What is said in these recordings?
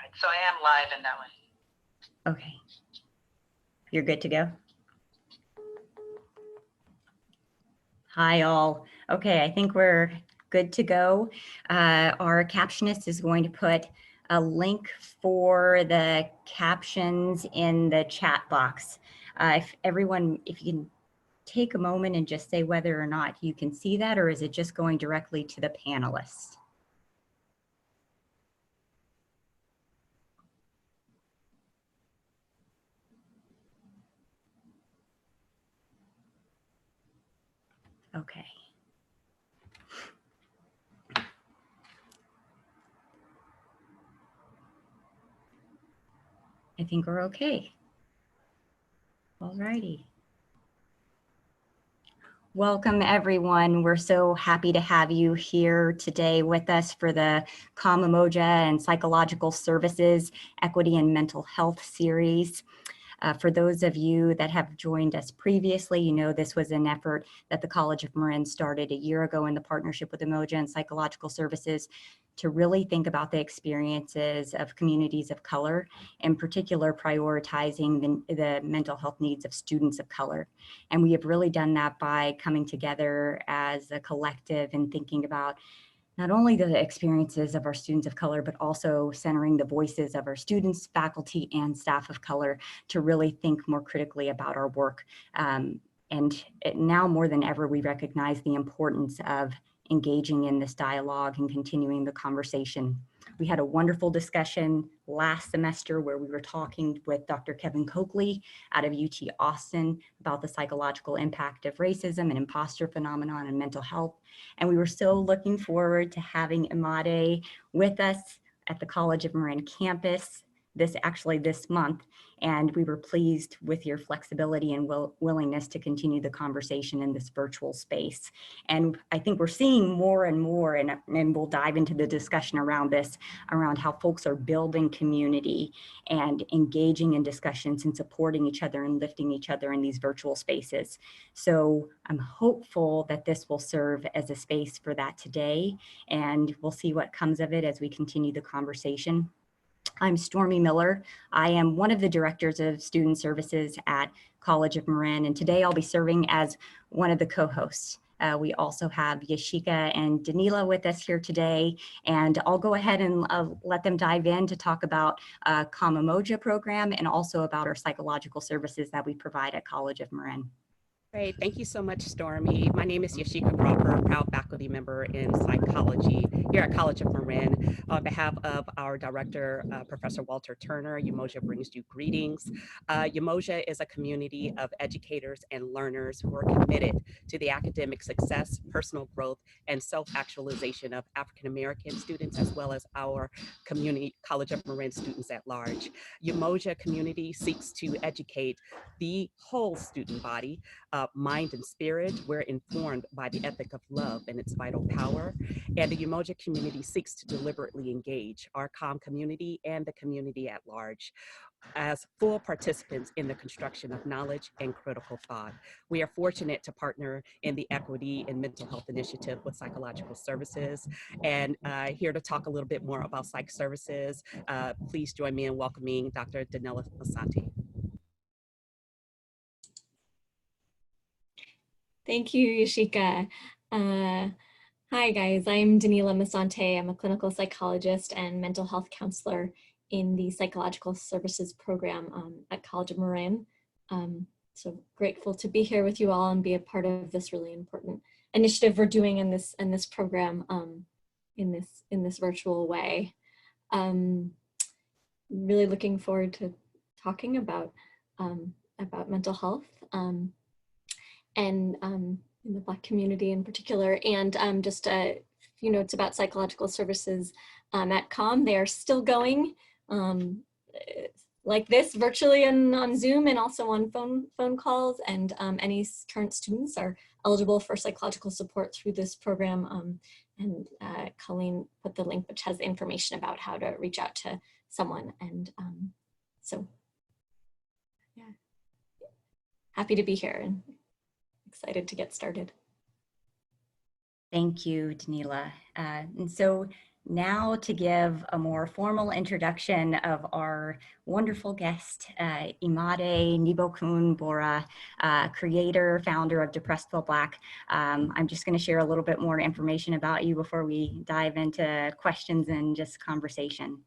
Right. So I am live in that one. Okay. You're good to go? Hi, all. Okay, I think we're good to go. Our captionist is going to put a link for the captions in the chat box. If you can take a moment and just say whether or not you can see that, or is it just going directly to the panelists? Okay. I think we're okay. All righty. Welcome, everyone. We're so happy to have you here today with us for the Umoja and Psychological Services Equity and Mental Health series. For those of you that have joined us previously, you know this was an effort that the College of Marin started a year ago in the partnership with Umoja and Psychological Services to really think about the experiences of communities of color, in particular prioritizing the mental health needs of students of color. And we have really done that by coming together as a collective and thinking about not only the experiences of our students of color, but also centering the voices of our students, faculty, and staff of color to really think more critically about our work. Now more than ever, we recognize the importance of engaging in this dialogue and continuing the conversation. We had a wonderful discussion last semester where we were talking with Dr. Kevin Coakley out of UT Austin about the psychological impact of racism and imposter phenomenon and mental health. And we were so looking forward to having Imadé with us at the College of Marin campus this month. And we were pleased with your flexibility and willingness to continue the conversation in this virtual space. And I think we're seeing more and more, and we'll dive into the discussion around this, around how folks are building community and engaging in discussions and supporting each other and lifting each other in these virtual spaces. So I'm hopeful that this will serve as a space for that today, and we'll see what comes of it as we continue the conversation. I'm Stormy Miller. I am one of the directors of student services at College of Marin, and today I'll be serving as one of the co-hosts. We also have Yashika and Danila with us here today, and I'll go ahead and let them dive in to talk about Umoja program and also about our psychological services that we provide at College of Marin. Great, thank you so much, Stormy. My name is Yashika Crawford, proud faculty member in psychology here at College of Marin. On behalf of our director, Professor Walter Turner, Umoja brings you greetings. Umoja is a community of educators and learners who are committed to the academic success, personal growth, and self-actualization of African-American students, as well as our community, College of Marin students at large. Umoja community seeks to educate the whole student body, mind and spirit. We're informed by the ethic of love and its vital power. And the Umoja community seeks to deliberately engage our COM community and the community at large as full participants in the construction of knowledge and critical thought. We are fortunate to partner in the Equity and Mental Health Initiative with Psychological Services. And here to talk a little bit more about psych services, please join me in welcoming Dr. Danila Masante. Thank you, Yashika. Hi guys, I'm Danila Masante. I'm a clinical psychologist and mental health counselor in the Psychological Services program at College of Marin. So grateful to be here with you all and be a part of this really important initiative we're doing in this program in this virtual way. Really looking forward to talking about mental health. And in the Black community in particular, and just a few notes about psychological services at COM. They are still going like this virtually and on Zoom and also on phone calls, and any current students are eligible for psychological support through this program. And Colleen put the link which has information about how to reach out to someone, and so yeah, happy to be here and excited to get started. Thank you, Danila. And so now to give a more formal introduction of our wonderful guest, Imadé Nibokun Bora, creator, founder of Depressed While Black. I'm just going to share a little bit more information about you before we dive into questions and just conversation.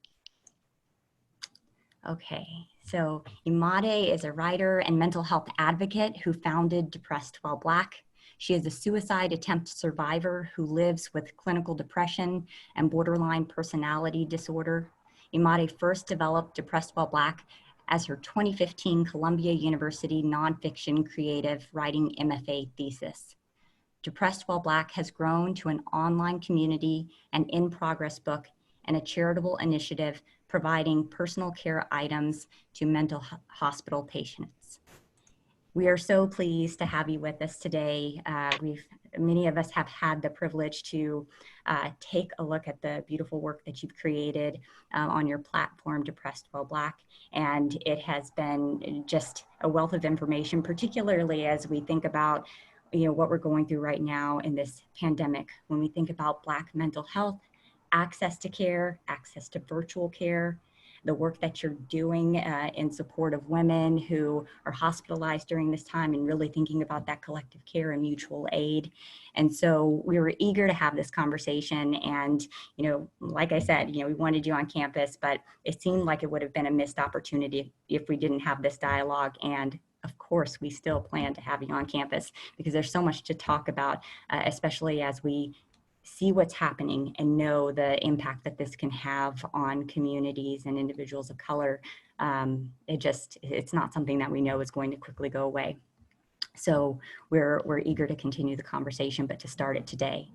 Okay, so Imadé is a writer and mental health advocate who founded Depressed While Black. She is a suicide attempt survivor who lives with clinical depression and borderline personality disorder. Imadé first developed Depressed While Black as her 2015 Columbia University nonfiction creative writing MFA thesis. Depressed While Black has grown to an online community, an in-progress book, and a charitable initiative providing personal care items to mental hospital patients. We are so pleased to have you with us today. Many of us have had the privilege to take a look at the beautiful work that you've created on your platform, Depressed While Black, and it has been just a wealth of information, particularly as we think about what we're going through right now in this pandemic. When we think about Black mental health, access to care, access to virtual care, the work that you're doing in support of women who are hospitalized during this time, and really thinking about that collective care and mutual aid. And so we were eager to have this conversation. And, like I said, we wanted you on campus, but it seemed like it would have been a missed opportunity if we didn't have this dialogue. And of course, we still plan to have you on campus because there's so much to talk about, especially as we see what's happening and know the impact that this can have on communities and individuals of color. It's not something that we know is going to quickly go away. So we're eager to continue the conversation, but to start it today,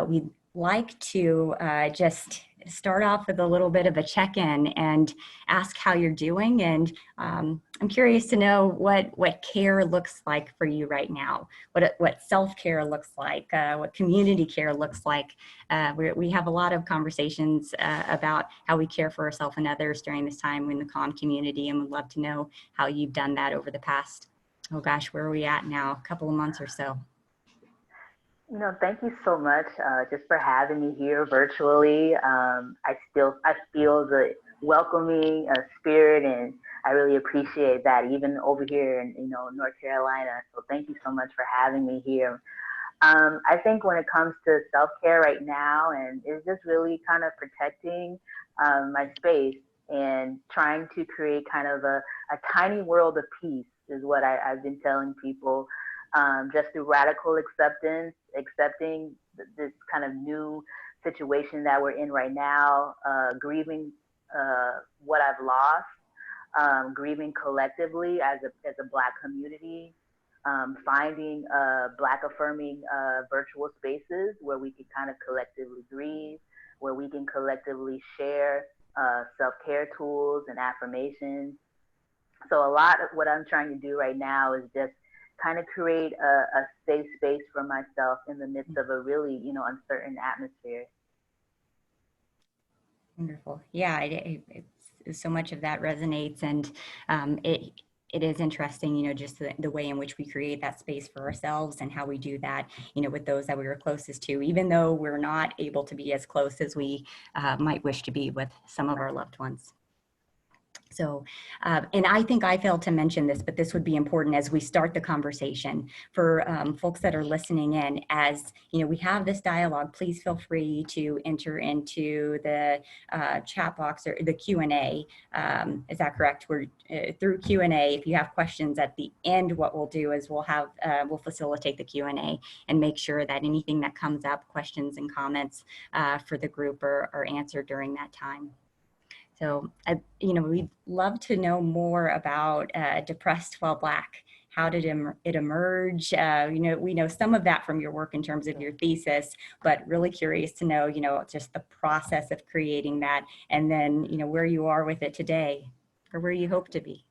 we'd like to just start off with a little bit of a check-in and ask how you're doing. And I'm curious to know what care looks like for you right now, what self-care looks like, what community care looks like. We have a lot of conversations about how we care for ourselves and others during this time in the comm community, and would love to know how you've done that over the past, oh gosh, where are we at now? A couple of months or so. Thank you so much just for having me here virtually. I feel the welcoming spirit, and I really appreciate that, even over here in North Carolina. So thank you so much for having me here. I think when it comes to self-care right now, and it's just really kind of protecting my space and trying to create kind of a tiny world of peace is what I've been telling people. Just through radical accepting this kind of new situation that we're in right now, grieving what I've lost, grieving collectively as a Black community, finding Black affirming virtual spaces where we can kind of collectively grieve, where we can collectively share self-care tools and affirmations. So a lot of what I'm trying to do right now is just kind of create a safe space for myself in the midst of a really, uncertain atmosphere. Wonderful. Yeah, it's so much of that resonates, and it is interesting, just the way in which we create that space for ourselves and how we do that, with those that we were closest to, even though we're not able to be as close as we might wish to be with some of our loved ones. So, and I think I failed to mention this, but this would be important as we start the conversation for folks that are listening in. As we have this dialogue, please feel free to enter into the chat box or the Q&A. Is that correct? We're through Q&A. If you have questions at the end, what we'll do is we'll facilitate the Q&A and make sure that anything that comes up, questions and comments for the group are answered during that time. So, we'd love to know more about Depressed While Black. How did it emerge? We know some of that from your work in terms of your thesis, but really curious to know, just the process of creating that, and then, where you are with it today, or where you hope to be.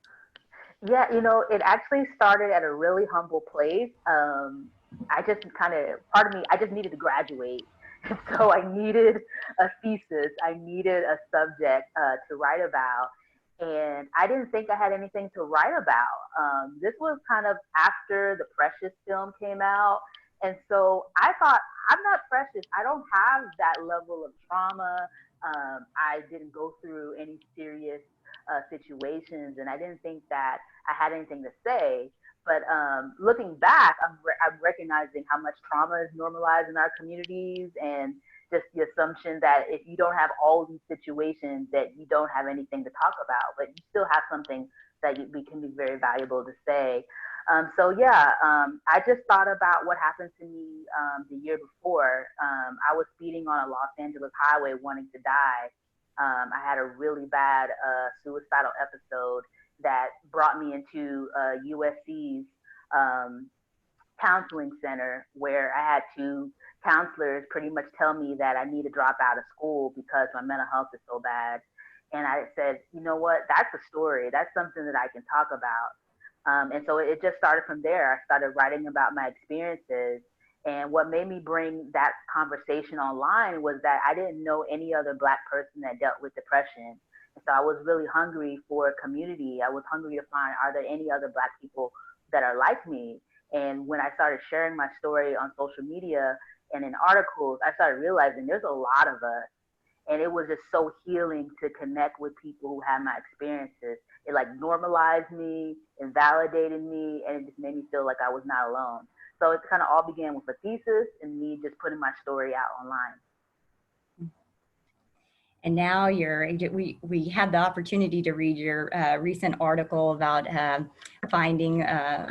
Yeah, it actually started at a really humble place. I just I just needed to graduate. So I needed a thesis, I needed a subject to write about, and I didn't think I had anything to write about. This was kind of after the Precious film came out, And so I thought, I'm not precious. I don't have that level of trauma. I didn't go through any serious situations, and I didn't think that I had anything to say. But looking back, I'm recognizing how much trauma is normalized in our communities, and just the assumption that if you don't have all these situations, that you don't have anything to talk about, but you still have something that can be very valuable to say. So yeah, I just thought about what happened to me the year before. I was speeding on a Los Angeles highway wanting to die. I had a really bad suicidal episode that brought me into USC's counseling center, where I had two counselors pretty much tell me that I need to drop out of school because my mental health is so bad. And I said, you know what, that's a story. That's something that I can talk about. And so it just started from there. I started writing about my experiences. And what made me bring that conversation online was that I didn't know any other Black person that dealt with depression. And so I was really hungry for a community. I was hungry to find, are there any other Black people that are like me? And when I started sharing my story on social media and in articles, I started realizing there's a lot of us. And it was just so healing to connect with people who had my experiences. It like normalized me and validated me, and it just made me feel like I was not alone. So it kind of all began with a thesis and me just putting my story out online. And now we had the opportunity to read your recent article about finding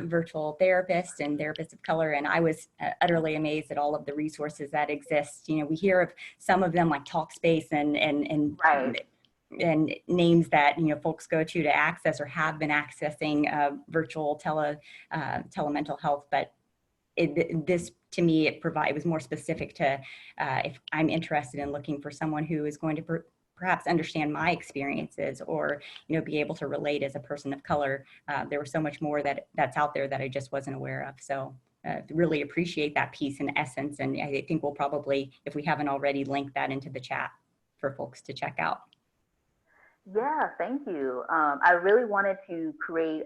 virtual therapists and therapists of color, and I was utterly amazed at all of the resources that exist. You know, we hear of some of them like Talkspace and Right. and names that, you know, folks go to access or have been accessing virtual telemental health, but this to me, it was more specific to if I'm interested in looking for someone who is going to perhaps understand my experiences, or, you know, be able to relate as a person of color. There was so much more that's out there that I just wasn't aware of. So really appreciate that piece in essence. And I think we'll probably, if we haven't already, link that into the chat for folks to check out. Yeah, thank you. I really wanted to create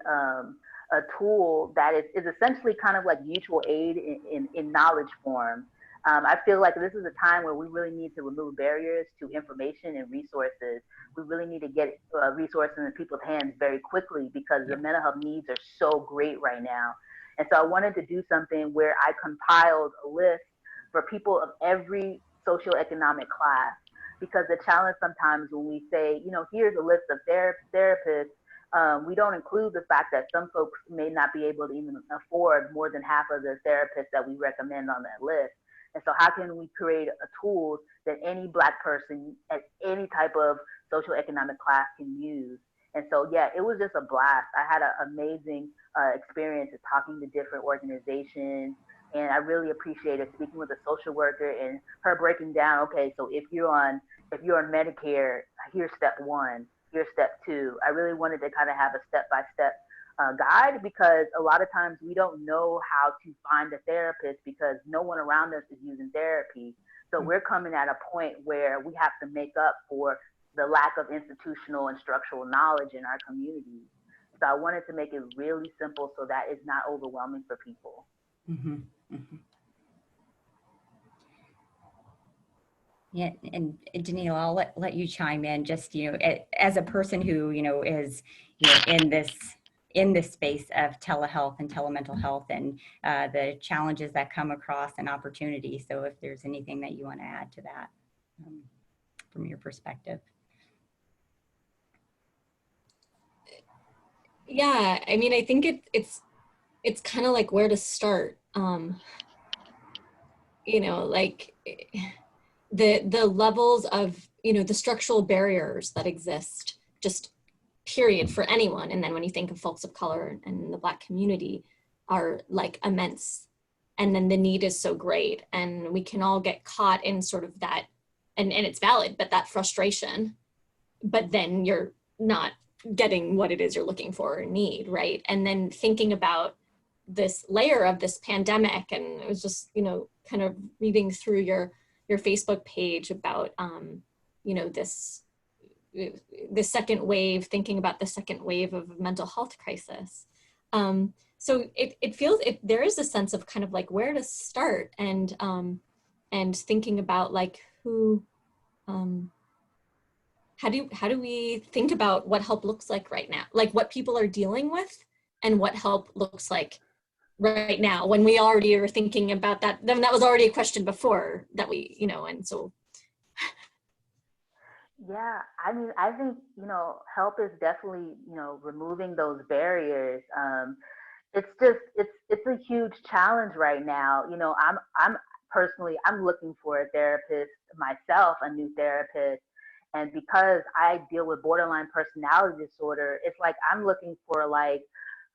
a tool that is essentially kind of like mutual aid in knowledge form. I feel like this is a time where we really need to remove barriers to information and resources. We really need to get resources in people's hands very quickly because the mental health needs are so great right now. And so I wanted to do something where I compiled a list for people of every socioeconomic class. Because the challenge sometimes when we say, you know, here's a list of therapists, we don't include the fact that some folks may not be able to even afford more than half of the therapists that we recommend on that list. And so how can we create a tool that any Black person at any type of socioeconomic class can use? And so, yeah, it was just a blast. I had an amazing experience of talking to different organizations. And I really appreciated speaking with a social worker and her breaking down, okay, so if you're on Medicare, here's step one, here's step two. I really wanted to kind of have a step-by-step guide, because a lot of times we don't know how to find a therapist because no one around us is using therapy. So we're coming at a point where we have to make up for the lack of institutional and structural knowledge in our communities. So I wanted to make it really simple so that it's not overwhelming for people. Mm-hmm. Mm-hmm. Yeah, and Danilo, I'll let you chime in. Just, you know, as a person who, you know, is, you know, in this space of telehealth and telemental health and the challenges that come across and opportunities. So if there's anything that you want to add to that from your perspective. Yeah, I mean, I think it's kind of like where to start. You know, like the levels of, you know, the structural barriers that exist, just period, for anyone. And then when you think of folks of color and the Black community, are like immense. And then the need is so great. And we can all get caught in sort of that, and it's valid, but that frustration, but then you're not getting what it is you're looking for or need, right? And then thinking about this layer of this pandemic, and it was just, you know, kind of reading through your Facebook page about, you know, the second wave, thinking about the second wave of mental health crisis. so it feels, there is a sense of kind of like where to start, and thinking about like who, how do we think about what help looks like right now, like what people are dealing with and what help looks like right now, when we already are thinking about that. Then that was already a question before that we, and so. Yeah, I mean, I think, help is definitely, removing those barriers. It's a huge challenge right now. I'm personally, I'm looking for a therapist myself, a new therapist. And because I deal with borderline personality disorder, it's like I'm looking for like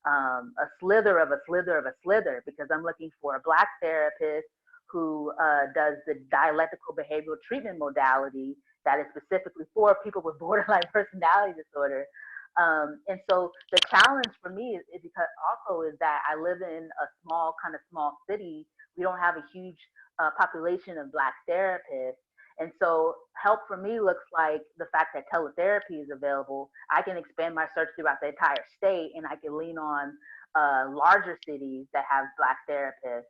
a slither of a slither of a slither, because I'm looking for a Black therapist who does the dialectical behavioral treatment modality that is specifically for people with borderline personality disorder. And so the challenge for me is because also is that I live in a small city. We don't have a huge population of Black therapists. And so help for me looks like the fact that teletherapy is available. I can expand my search throughout the entire state, and I can lean on larger cities that have Black therapists.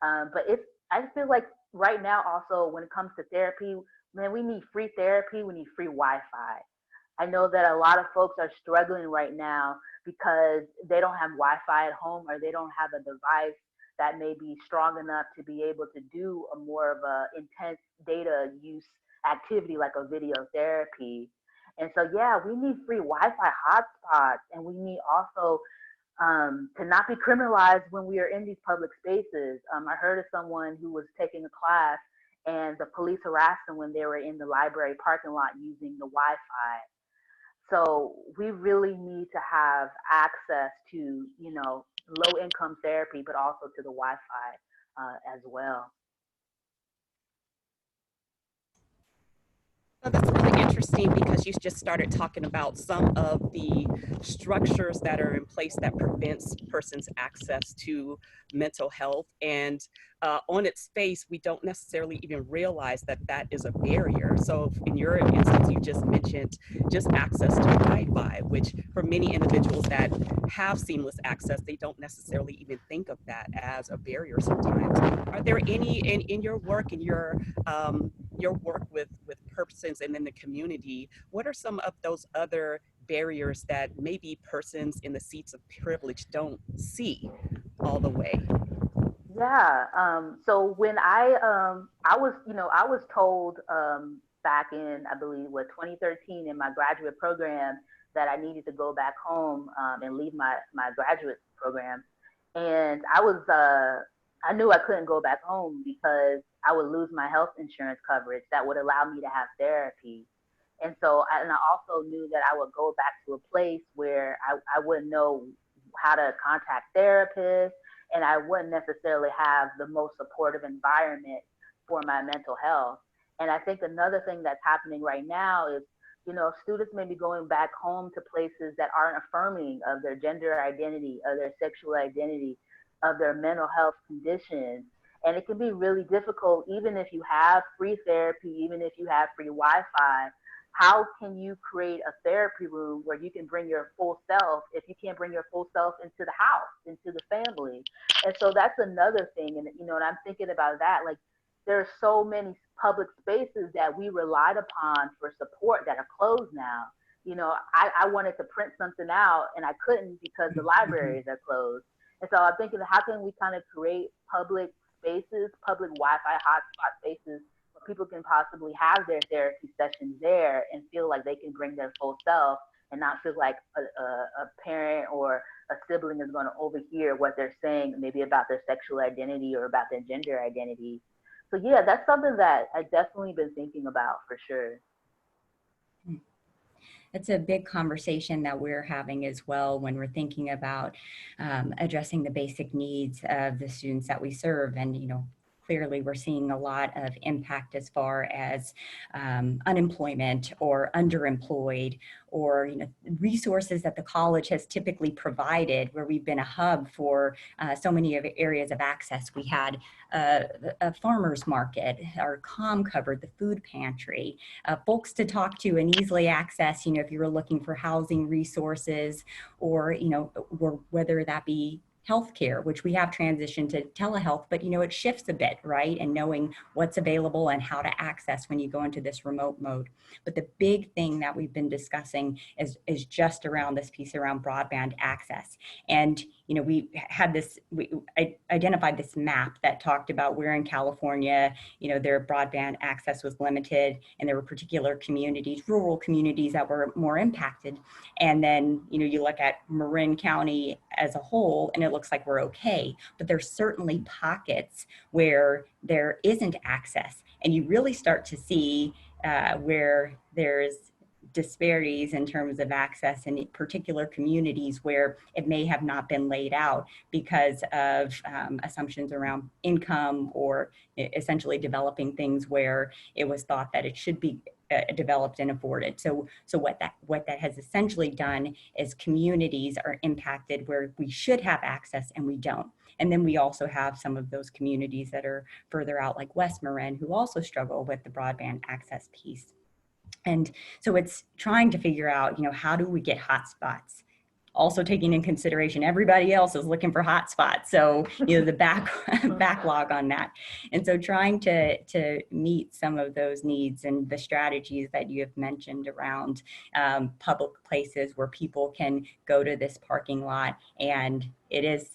But I feel like right now also when it comes to therapy, man, we need free therapy. We need free Wi-Fi. I know that a lot of folks are struggling right now because they don't have Wi-Fi at home, or they don't have a device that may be strong enough to be able to do a more of a intense data use activity like a video therapy. And so, yeah, we need free Wi-Fi hotspots, and we need also to not be criminalized when we are in these public spaces. I heard of someone who was taking a class and the police harassed them when they were in the library parking lot using the Wi-Fi. So we really need to have access to, low income therapy, but also to the Wi-Fi as well. Oh, that's really interesting, because you just started talking about some of the structures that are in place that prevents persons access to mental health. And on its face, we don't necessarily even realize that that is a barrier. So in your instance, you just mentioned just access to Wi-Fi, which for many individuals that have seamless access, they don't necessarily even think of that as a barrier sometimes. Are there any in your work, in your work with persons and in the community, what are some of those other barriers that maybe persons in the seats of privilege don't see all the way? Yeah. So when I was told back in, I believe, 2013 in my graduate program that I needed to go back home and leave my graduate program. And I knew I couldn't go back home because I would lose my health insurance coverage that would allow me to have therapy. And so, I also knew that I would go back to a place where I wouldn't know how to contact therapists, and I wouldn't necessarily have the most supportive environment for my mental health. And I think another thing that's happening right now is, students may be going back home to places that aren't affirming of their gender identity, of their sexual identity, of their mental health conditions. And it can be really difficult, even if you have free therapy, even if you have free Wi-Fi. How can you create a therapy room where you can bring your full self if you can't bring your full self into the house, into the family? And so that's another thing. And, and I'm thinking about that. Like, there are so many public spaces that we relied upon for support that are closed now. I wanted to print something out and I couldn't because the libraries are closed. And so I'm thinking, how can we kind of create public spaces, public Wi-Fi hotspot spaces, where people can possibly have their therapy sessions there and feel like they can bring their full self and not feel like a parent or a sibling is going to overhear what they're saying, maybe about their sexual identity or about their gender identity. So yeah, that's something that I've definitely been thinking about for sure. It's a big conversation that we're having as well when we're thinking about addressing the basic needs of the students that we serve. And, clearly we're seeing a lot of impact as far as unemployment or underemployed, or resources that the college has typically provided, where we've been a hub for so many of areas of access. We had a farmer's market, our comm covered, the food pantry, folks to talk to and easily access, if you were looking for housing resources, or, or whether that be healthcare, which we have transitioned to telehealth, but it shifts a bit, right? And knowing what's available and how to access when you go into this remote mode. But the big thing that we've been discussing is just around this piece around broadband access. And we identified this map that talked about where in California, their broadband access was limited, and there were particular communities, rural communities, that were more impacted. And then, you look at Marin County as a whole, and it looks like we're okay. But there's certainly pockets where there isn't access, and you really start to see where there's disparities in terms of access in particular communities where it may have not been laid out because of assumptions around income, or essentially developing things where it was thought that it should be developed and afforded. So what that has essentially done is communities are impacted where we should have access and we don't. And then we also have some of those communities that are further out, like West Marin, who also struggle with the broadband access piece. And so it's trying to figure out, how do we get hotspots? Also taking in consideration everybody else is looking for hotspots. So, the backlog on that. And so trying to meet some of those needs and the strategies that you have mentioned around public places where people can go to this parking lot, and it is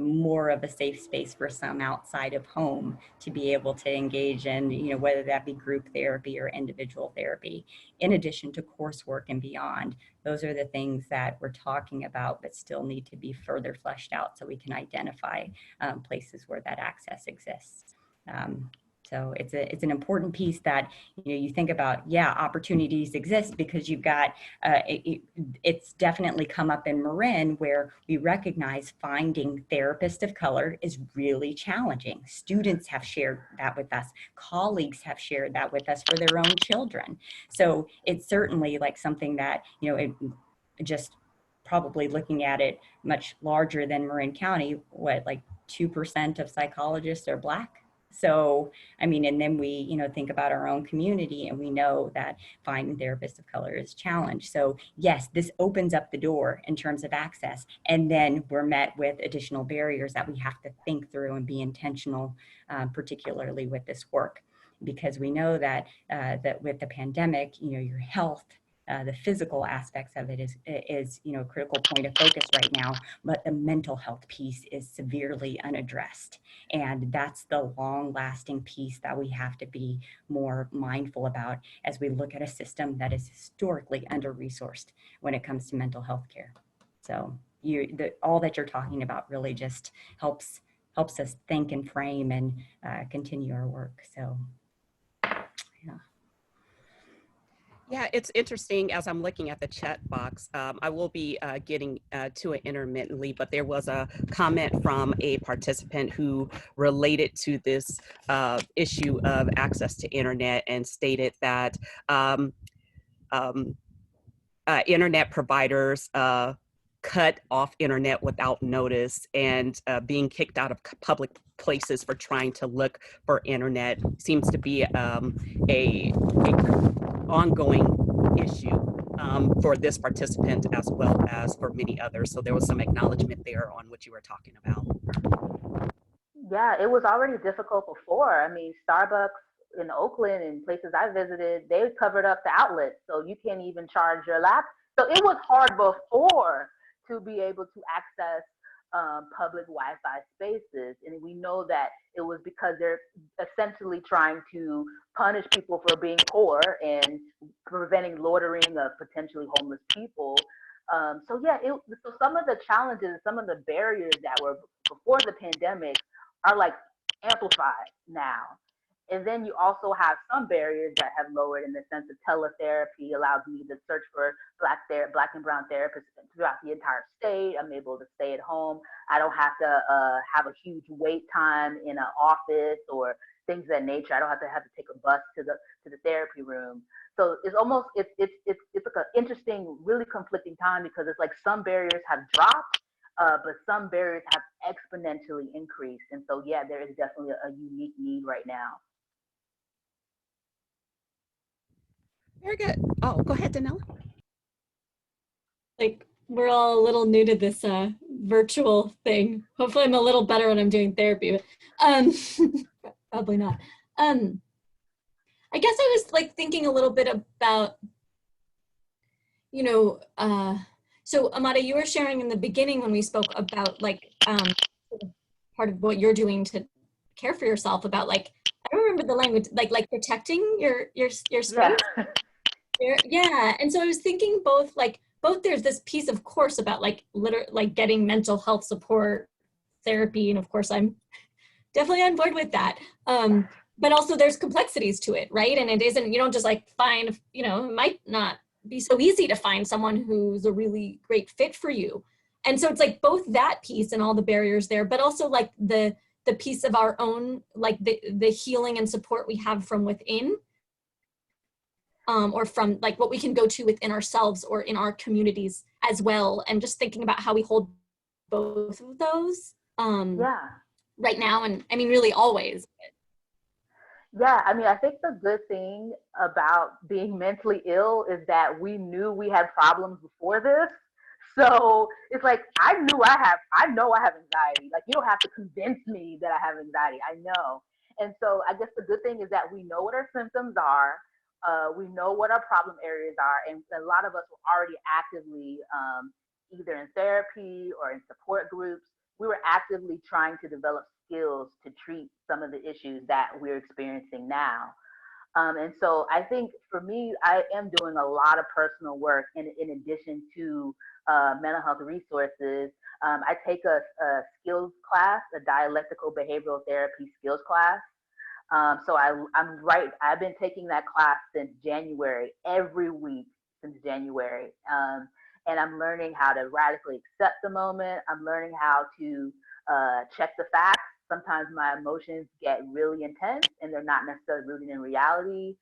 more of a safe space for some outside of home to be able to engage in, whether that be group therapy or individual therapy, in addition to coursework and beyond. Those are the things that we're talking about, but still need to be further fleshed out so we can identify places where that access exists. So it's an important piece that, you think about, opportunities exist because you've got, it's definitely come up in Marin where we recognize finding therapists of color is really challenging. Students have shared that with us. Colleagues have shared that with us for their own children. So it's certainly like something that, it just probably looking at it much larger than Marin County, like 2% of psychologists are Black? So, and then we, think about our own community, and we know that finding therapists of color is challenged. So yes, this opens up the door in terms of access, and then we're met with additional barriers that we have to think through and be intentional, particularly with this work, because we know that that with the pandemic, your health, the physical aspects of it is a critical point of focus right now, but the mental health piece is severely unaddressed. And that's the long lasting piece that we have to be more mindful about as we look at a system that is historically under-resourced when it comes to mental health care. So all that you're talking about really just helps us think and frame and continue our work. So, yeah. Yeah, it's interesting as I'm looking at the chat box. I will be getting to it intermittently, but there was a comment from a participant who related to this issue of access to internet and stated that internet providers cut off internet without notice, and being kicked out of public places for trying to look for internet seems to be a ongoing issue for this participant as well as for many others. So there was some acknowledgement there on what you were talking about. Yeah, it was already difficult before. Starbucks in Oakland and places I visited, they covered up the outlets, so you can't even charge your laptop. So it was hard before to be able to access public Wi-Fi spaces. And we know that it was because they're essentially trying to punish people for being poor and preventing loitering of potentially homeless people. So some of the challenges, some of the barriers that were before the pandemic are like amplified now. And then you also have some barriers that have lowered in the sense of teletherapy allows me to search for Black and brown therapists throughout the entire state. I'm able to stay at home. I don't have to have a huge wait time in an office or things of that nature. I don't have to take a bus to the therapy room. So it's like an interesting, really conflicting time because it's like some barriers have dropped, but some barriers have exponentially increased. And so, yeah, there is definitely a unique need right now. Very good. Oh, go ahead, Danella. Like, we're all a little new to this virtual thing. Hopefully I'm a little better when I'm doing therapy, but probably not. I guess I was like thinking a little bit about, you know, so Imadé, you were sharing in the beginning when we spoke about like part of what you're doing to care for yourself about like, I don't remember the language, like protecting your space. Yeah. And so I was thinking both there's this piece of course about like getting mental health support, therapy, and of course I'm definitely on board with that. But also there's complexities to it, right? And it isn't, you don't just like find, you know, it might not be so easy to find someone who's a really great fit for you. And so it's like both that piece and all the barriers there, but also like the piece of our own, like the healing and support we have from within, or from like what we can go to within ourselves or in our communities as well. And just thinking about how we hold both of those right now. And I mean, really always. Yeah, I mean, I think the good thing about being mentally ill is that we knew we had problems before this. So it's like, I know I have anxiety. Like, you don't have to convince me that I have anxiety. I know. And so I guess the good thing is that we know what our symptoms are. We know what our problem areas are. And a lot of us were already actively either in therapy or in support groups. We were actively trying to develop skills to treat some of the issues that we're experiencing now. And so I think for me, I am doing a lot of personal work in addition to mental health resources. I take a skills class, a dialectical behavioral therapy skills class. So I've been taking that class since January, every week since January. And I'm learning how to radically accept the moment. I'm learning how to check the facts. Sometimes my emotions get really intense and they're not necessarily rooted in reality.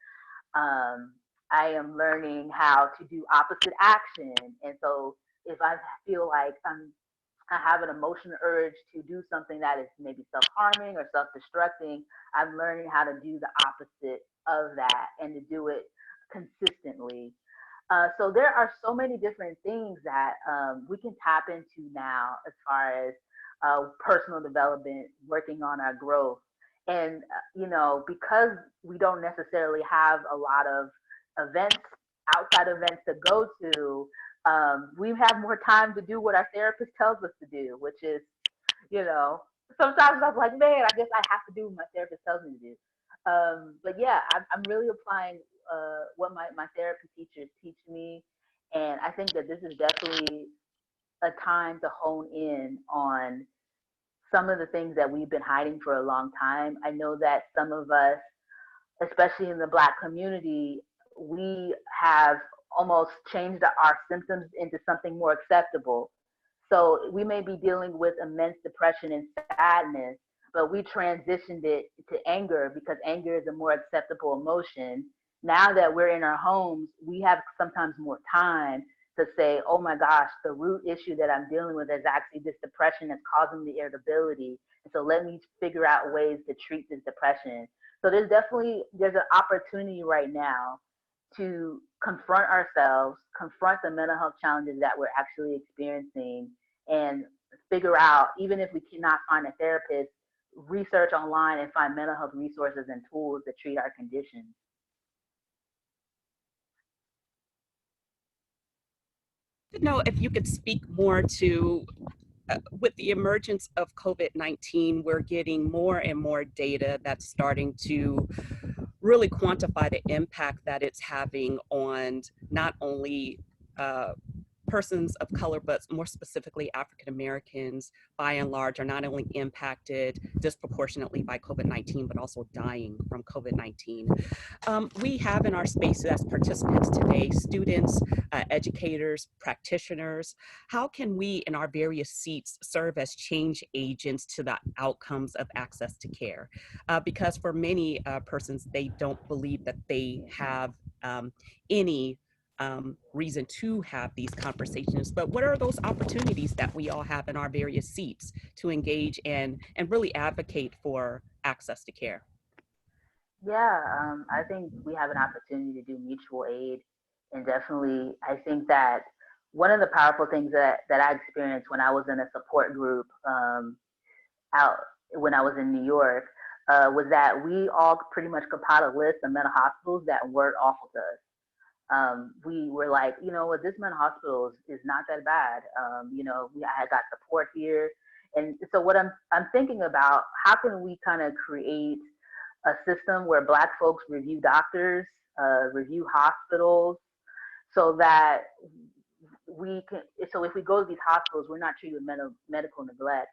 I am learning how to do opposite action. And so if I feel like I have an emotional urge to do something that is maybe self-harming or self-destructing, I'm learning how to do the opposite of that and to do it consistently. So there are so many different things that we can tap into now as far as personal development, working on our growth. And, you know, because we don't necessarily have a lot of events, outside events to go to, we have more time to do what our therapist tells us to do, which is, you know, sometimes I'm like, man, I guess I have to do what my therapist tells me to do. But yeah, I'm really applying what my therapy teachers teach me. And I think that this is definitely a time to hone in on some of the things that we've been hiding for a long time. I know that some of us, especially in the Black community, we have almost changed our symptoms into something more acceptable. So we may be dealing with immense depression and sadness, but we transitioned it to anger because anger is a more acceptable emotion. Now that we're in our homes, we have sometimes more time to say, oh my gosh, the root issue that I'm dealing with is actually this depression that's causing the irritability. And so let me figure out ways to treat this depression. So there's an opportunity right now to confront ourselves, confront the mental health challenges that we're actually experiencing, and figure out, even if we cannot find a therapist, research online and find mental health resources and tools to treat our conditions. To know if you could speak more to with the emergence of COVID-19, we're getting more and more data that's starting to really quantify the impact that it's having on not only persons of color, but more specifically African Americans, by and large, are not only impacted disproportionately by COVID-19, but also dying from COVID-19. We have in our spaces as participants today, students, educators, practitioners. How can we in our various seats serve as change agents to the outcomes of access to care? Because for many persons, they don't believe that they have any reason to have these conversations, but what are those opportunities that we all have in our various seats to engage and really advocate for access to care? Yeah, I think we have an opportunity to do mutual aid, and definitely I think that one of the powerful things that I experienced when I was in a support group out when I was in New York was that we all pretty much compiled a list of mental hospitals that weren't awful to us. We were like, you know what, this mental hospital is not that bad. You know, I had got support here. And so what I'm thinking about, how can we kind of create a system where Black folks review doctors, review hospitals, so that we can, so if we go to these hospitals, we're not treated with medical neglect.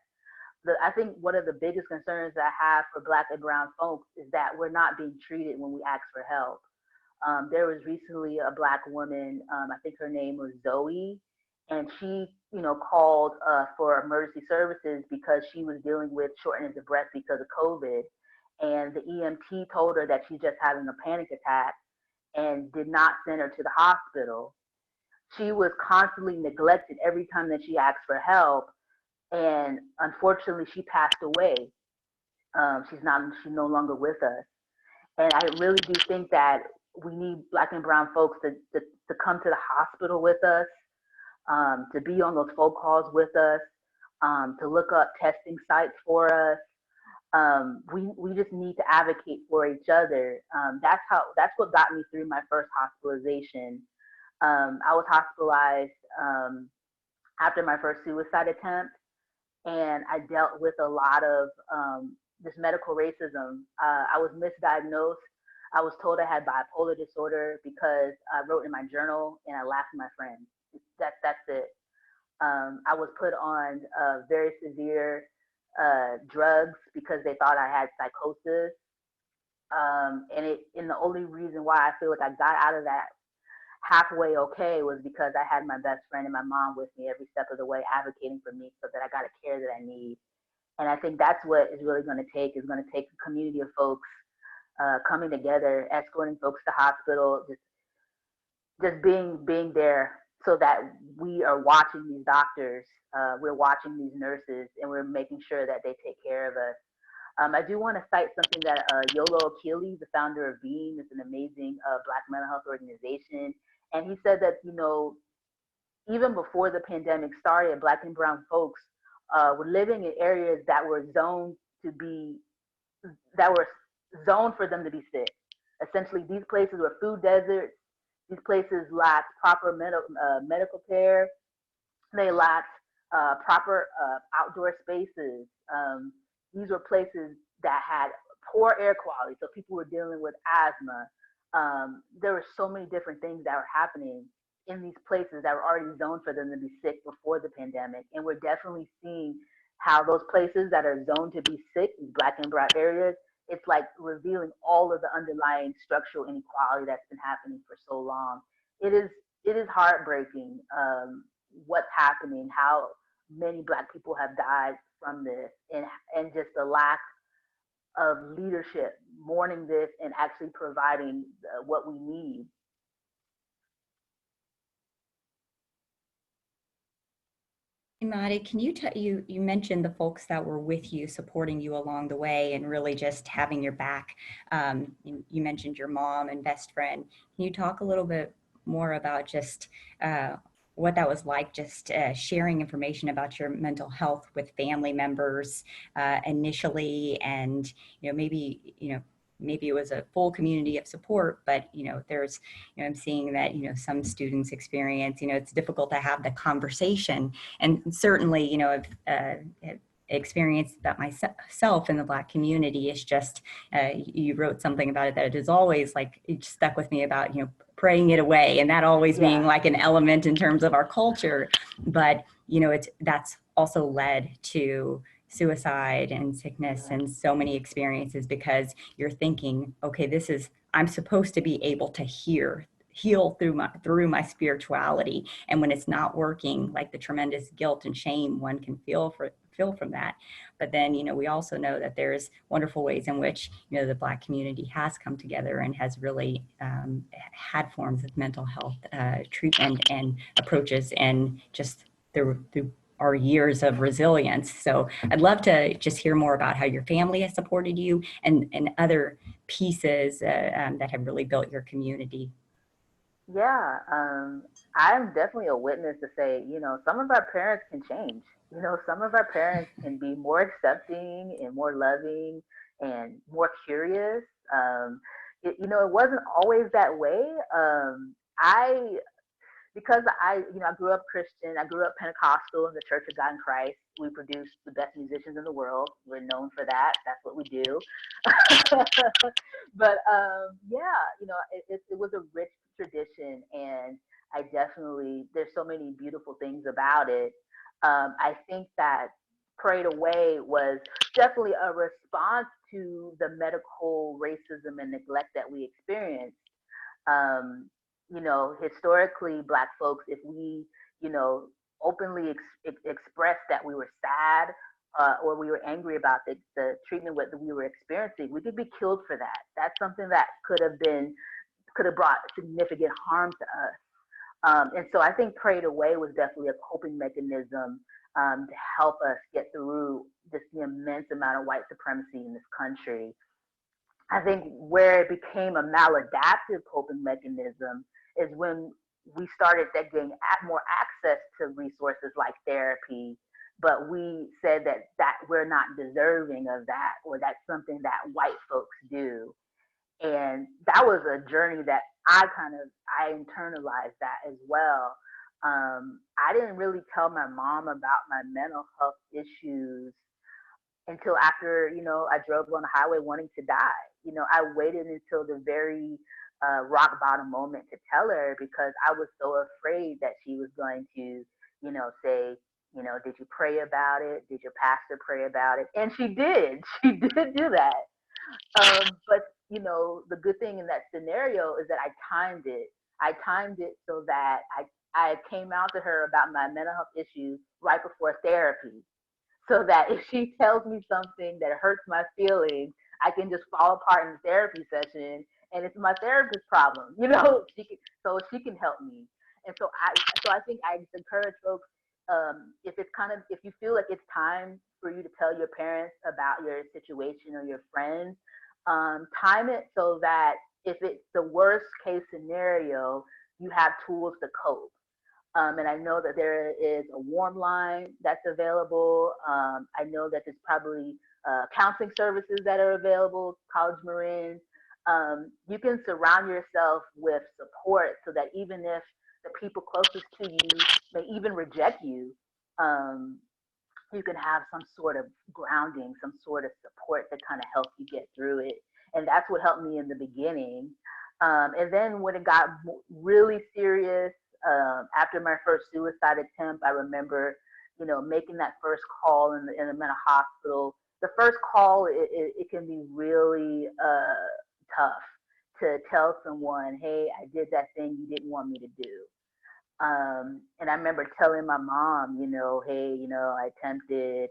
I think one of the biggest concerns that I have for Black and brown folks is that we're not being treated when we ask for help. There was recently a Black woman, I think her name was Zoe, and she, you know, called for emergency services because she was dealing with shortness of breath because of COVID. And the EMT told her that she's just having a panic attack and did not send her to the hospital. She was constantly neglected every time that she asked for help. And unfortunately, she passed away. She's no longer with us. And I really do think that we need Black and brown folks to come to the hospital with us, to be on those phone calls with us, to look up testing sites for us. We just need to advocate for each other. That's what got me through my first hospitalization. I was hospitalized after my first suicide attempt, and I dealt with a lot of this medical racism. I was misdiagnosed. I was told I had bipolar disorder because I wrote in my journal and I laughed at my friends. That's it. I was put on very severe drugs because they thought I had psychosis. And the only reason why I feel like I got out of that halfway okay was because I had my best friend and my mom with me every step of the way, advocating for me so that I got the care that I need. And I think that's what is really going to take a community of folks coming together, escorting folks to hospital, just being there so that we are watching these doctors, we're watching these nurses, and we're making sure that they take care of us. I do want to cite something that Yolo Achilles, the founder of Beam, is an amazing Black mental health organization. And he said that, you know, even before the pandemic started, Black and brown folks were living in areas that were zoned for them to be sick. Essentially, these places were food deserts. These places lacked proper medical care. They lacked proper outdoor spaces. These were places that had poor air quality, so people were dealing with asthma. There were so many different things that were happening in these places that were already zoned for them to be sick before the pandemic. And we're definitely seeing how those places that are zoned to be sick, Black and brown areas, it's like revealing all of the underlying structural inequality that's been happening for so long. It is heartbreaking what's happening, how many Black people have died from this, and just the lack of leadership mourning this and actually providing what we need. Imadé, can you mentioned the folks that were with you, supporting you along the way and really just having your back. You mentioned your mom and best friend. Can you talk a little bit more about just what that was like, just sharing information about your mental health with family members initially, and maybe it was a full community of support, but there's I'm seeing that some students experience it's difficult to have the conversation, and certainly I've experienced that myself in the Black community. Is just you wrote something about it that it is always like, it stuck with me about praying it away, and that always being like an element in terms of our culture. But that's also led to suicide and sickness and so many experiences, because you're thinking, okay, I'm supposed to be able to heal through my spirituality, and when it's not working, like the tremendous guilt and shame one can feel from that. But then we also know that there's wonderful ways in which the Black community has come together and has really had forms of mental health treatment and approaches, and just through our years of resilience. So I'd love to just hear more about how your family has supported you and other pieces that have really built your community. Yeah, I'm definitely a witness to say, some of our parents can change. Some of our parents can be more accepting and more loving and more curious. It wasn't always that way. I because I grew up Christian, I grew up Pentecostal in the Church of God in Christ. We produce the best musicians in the world. We're known for that. That's what we do. But yeah, it was a rich tradition, and I definitely there's so many beautiful things about it. I think that Prayed Away was definitely a response to the medical racism and neglect that we experienced. um, Historically, Black folks, if we, you know, openly expressed that we were sad or we were angry about the treatment that we were experiencing, we could be killed for that. That's something that could have brought significant harm to us. And so I think Prayed Away was definitely a coping mechanism to help us get through just the immense amount of white supremacy in this country. I think where it became a maladaptive coping mechanism is when we started getting more access to resources like therapy, but we said that we're not deserving of that, or that's something that white folks do. And that was a journey that I internalized that as well. I didn't really tell my mom about my mental health issues until after I drove on the highway wanting to die. I waited until the very rock bottom moment to tell her, because I was so afraid that she was going to say, did you pray about it, did your pastor pray about it? And she did. She did do that. But the good thing in that scenario is that I timed it so that I came out to her about my mental health issues right before therapy, so that if she tells me something that hurts my feelings, I can just fall apart in the therapy session, and it's my therapist's problem. So she can help me. And so I think I just encourage folks, if you feel like it's time for you to tell your parents about your situation or your friends, time it so that if it's the worst case scenario, you have tools to cope. And I know that there is a warm line that's available. I know that there's probably counseling services that are available, College Marin. You can surround yourself with support so that even if the people closest to you may even reject you, um, you can have some sort of grounding, some sort of support that kind of helps you get through it. And that's what helped me in the beginning. And then when it got really serious, after my first suicide attempt, I remember, making that first call in the mental hospital. The first call, it can be really tough to tell someone, hey, I did that thing you didn't want me to do. And I remember telling my mom, hey, I attempted,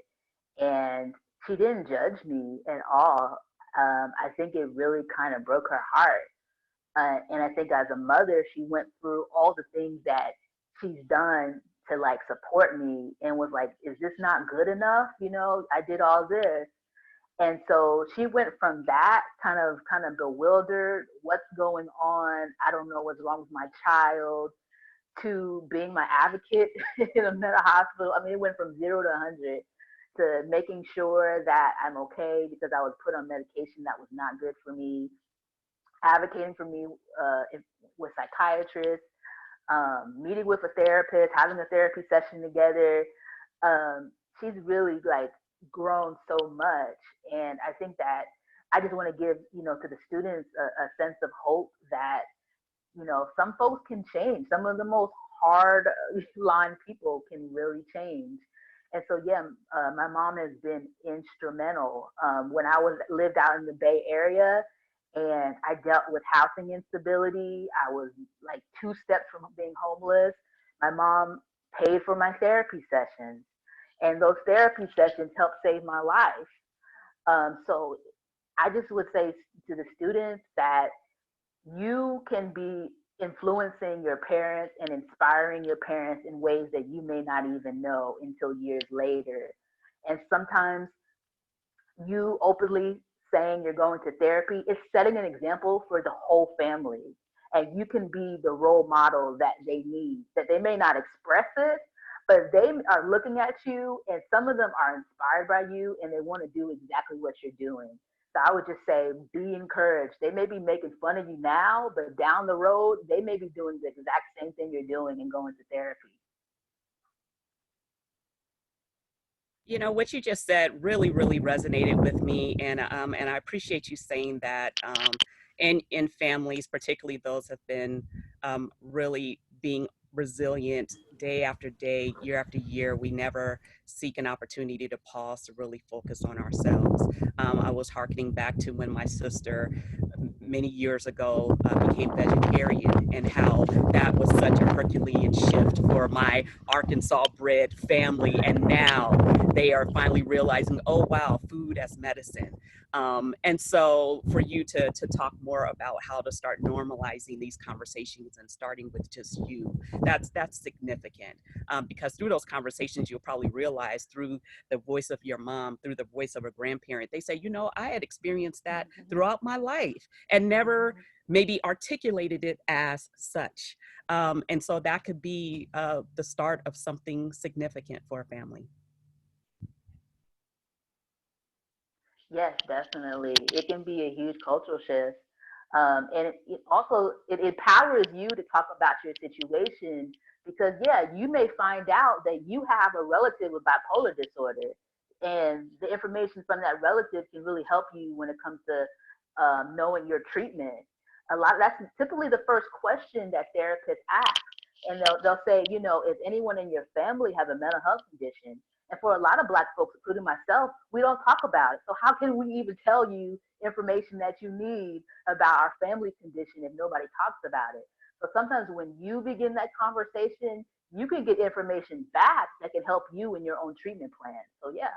and she didn't judge me at all. I think it really kind of broke her heart. And I think as a mother, she went through all the things that she's done to like support me, and was like, is this not good enough? I did all this. And so she went from that kind of bewildered, what's going on? I don't know what's wrong with my child, to being my advocate in a mental hospital. I mean, it went from 0 to 100 to making sure that I'm okay because I was put on medication that was not good for me, advocating for me with psychiatrists, meeting with a therapist, having a therapy session together. She's really like grown so much. And I think that I just want to give, to the students a sense of hope that some folks can change. Some of the most hard line people can really change. And so, yeah, my mom has been instrumental. When I lived out in the Bay Area and I dealt with housing instability, I was like 2 steps from being homeless. My mom paid for my therapy sessions, and those therapy sessions helped save my life. So I just would say to the students that you can be influencing your parents and inspiring your parents in ways that you may not even know until years later. And sometimes you openly saying you're going to therapy is setting an example for the whole family. and you can be the role model that they need, that they may not express it, but they are looking at you, and some of them are inspired by you and they want to do exactly what you're doing. So I would just say, be encouraged. They may be making fun of you now, but down the road, they may be doing the exact same thing you're doing and going to therapy. You know, what you just said really, really resonated with me, and I appreciate you saying that. In families, particularly those have been really being resilient day after day, year after year, we never seek an opportunity to pause to really focus on ourselves. I was hearkening back to when my sister many years ago became vegetarian, and how that was such a Herculean shift for my Arkansas bred family. And now they are finally realizing, oh, wow, food as medicine. And so for you to talk more about how to start normalizing these conversations and starting with just you, that's significant, because through those conversations, you'll probably realize through the voice of your mom, through the voice of a grandparent, they say, you know, I had experienced that throughout my life and never maybe articulated it as such. And so that could be the start of something significant for a family. Yes, definitely. It can be a huge cultural shift. And it also, it empowers you to talk about your situation because, yeah, you may find out that you have a relative with bipolar disorder. And the information from that relative can really help you when it comes to knowing your treatment. That's typically the first question that therapists ask. And they'll say, you know, if anyone in your family have a mental health condition, and for a lot of Black folks, including myself, we don't talk about it. So how can we even tell you information that you need about our family condition if nobody talks about it? So sometimes when you begin that conversation, you can get information back that can help you in your own treatment plan. So yeah.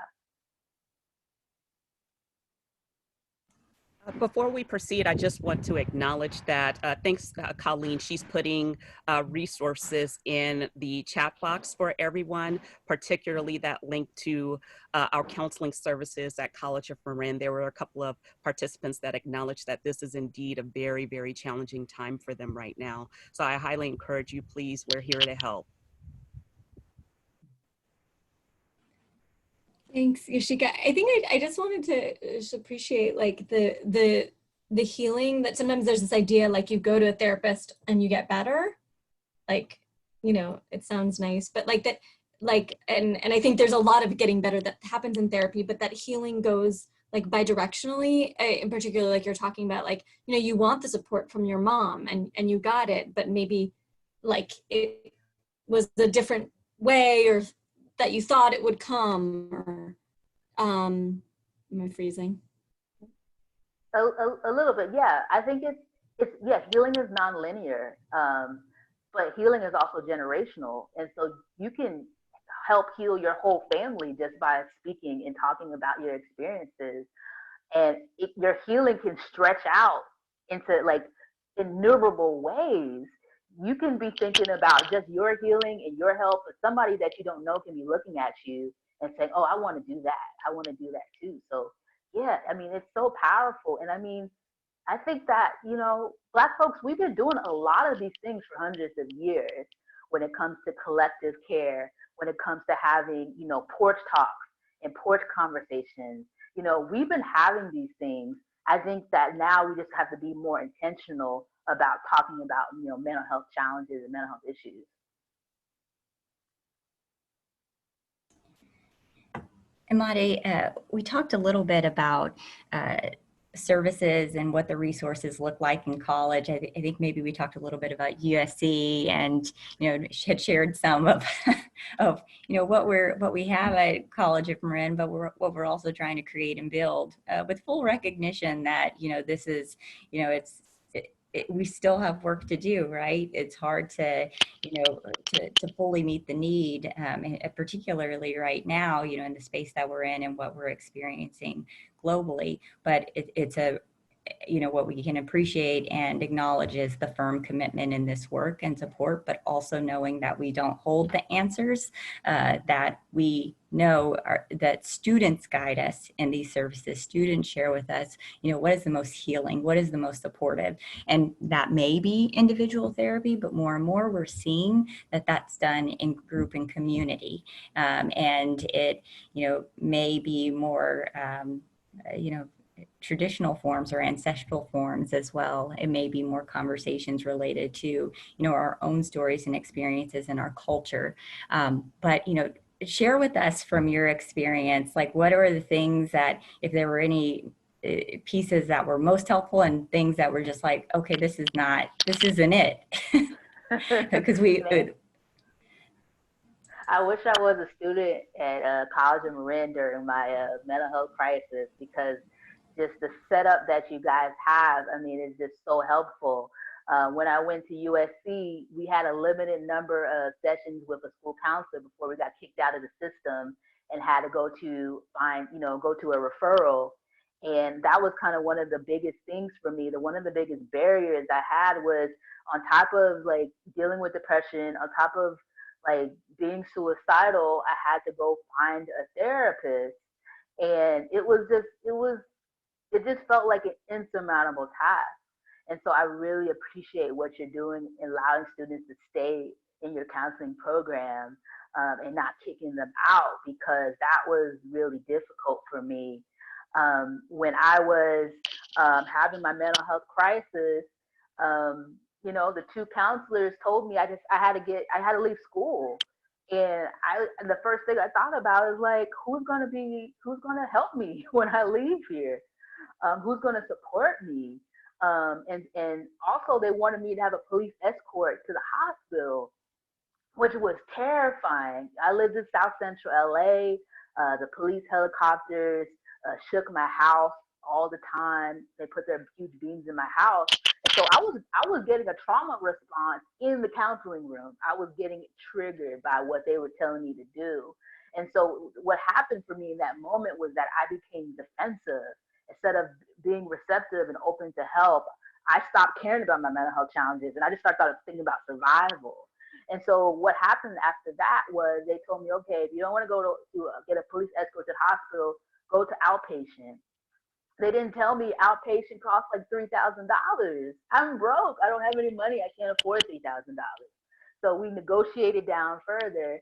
Before we proceed, I just want to acknowledge that, thanks, Colleen, she's putting resources in the chat box for everyone, particularly that link to our counseling services at College of Marin. There were a couple of participants that acknowledged that this is indeed a very, very challenging time for them right now. So I highly encourage you, please, we're here to help. Thanks, Yashika. I think I just wanted to just appreciate like the healing that sometimes there's this idea like you go to a therapist and you get better. Like, you know, it sounds nice, but like that, like, and I think there's a lot of getting better that happens in therapy, but that healing goes like bidirectionally, in particular, like you're talking about, like, you know, you want the support from your mom and you got it, but maybe like it was a different way or that you thought it would come, or am I freezing? A little bit, yeah. I think it's yes, healing is nonlinear, but healing is also generational, and so you can help heal your whole family just by speaking and talking about your experiences, and your healing can stretch out into like innumerable ways. You can be thinking about just your healing and your health, but somebody that you don't know can be looking at you and saying, "Oh, I want to do that. I want to do that too." So, yeah, I mean, it's so powerful. And I mean, I think that, you know, Black folks, we've been doing a lot of these things for hundreds of years when it comes to collective care, when it comes to having, you know, porch talks and porch conversations. You know, we've been having these things. I think that now we just have to be more intentional about talking about, you know, mental health challenges and mental health issues. Imadé, we talked a little bit about services and what the resources look like in college. I think maybe we talked a little bit about USC, and you know, had shared some of of you know what we have at College of Marin, but what we're also trying to create and build with full recognition that, you know, this is, you know, we still have work to do, right? It's hard to, you know, to fully meet the need, and particularly right now, you know, in the space that we're in and what we're experiencing globally. But it's what we can appreciate and acknowledge is the firm commitment in this work and support, but also knowing that we don't hold the answers, that we know that students guide us in these services. Students share with us, what is the most healing, what is the most supportive, and that may be individual therapy, but more and more we're seeing that that's done in group and community, and it, may be more, traditional forms or ancestral forms as well. It may be more conversations related to, our own stories and experiences in our culture. But, share with us from your experience, like what are the things that, if there were any pieces that were most helpful and things that were just like, okay, this isn't it. Because I wish I was a student at College of Marin during my mental health crisis, because just the setup that you guys have, is just so helpful. When I went to USC, we had a limited number of sessions with a school counselor before we got kicked out of the system and had to go to a referral. And that was kind of one of the biggest things for me. One of the biggest barriers I had was, on top of like dealing with depression, on top of like being suicidal, I had to go find a therapist. And it just felt like an insurmountable task. And so I really appreciate what you're doing in allowing students to stay in your counseling program, and not kicking them out, because that was really difficult for me. When I was having my mental health crisis, the two counselors told me I had to leave school. And the first thing I thought about is like, who's gonna help me when I leave here? Who's going to support me? And also they wanted me to have a police escort to the hospital, which was terrifying. I lived in South Central LA. The police helicopters shook my house all the time. They put their huge beams in my house. And so I was getting a trauma response in the counseling room. I was getting triggered by what they were telling me to do. And so what happened for me in that moment was that I became defensive. Instead of being receptive and open to help, I stopped caring about my mental health challenges, and I just started thinking about survival. And so what happened after that was they told me, okay, if you don't want to go to get a police escort to the hospital, go to outpatient. They didn't tell me outpatient costs like $3,000. I'm broke. I don't have any money. I can't afford $3,000. So we negotiated down further,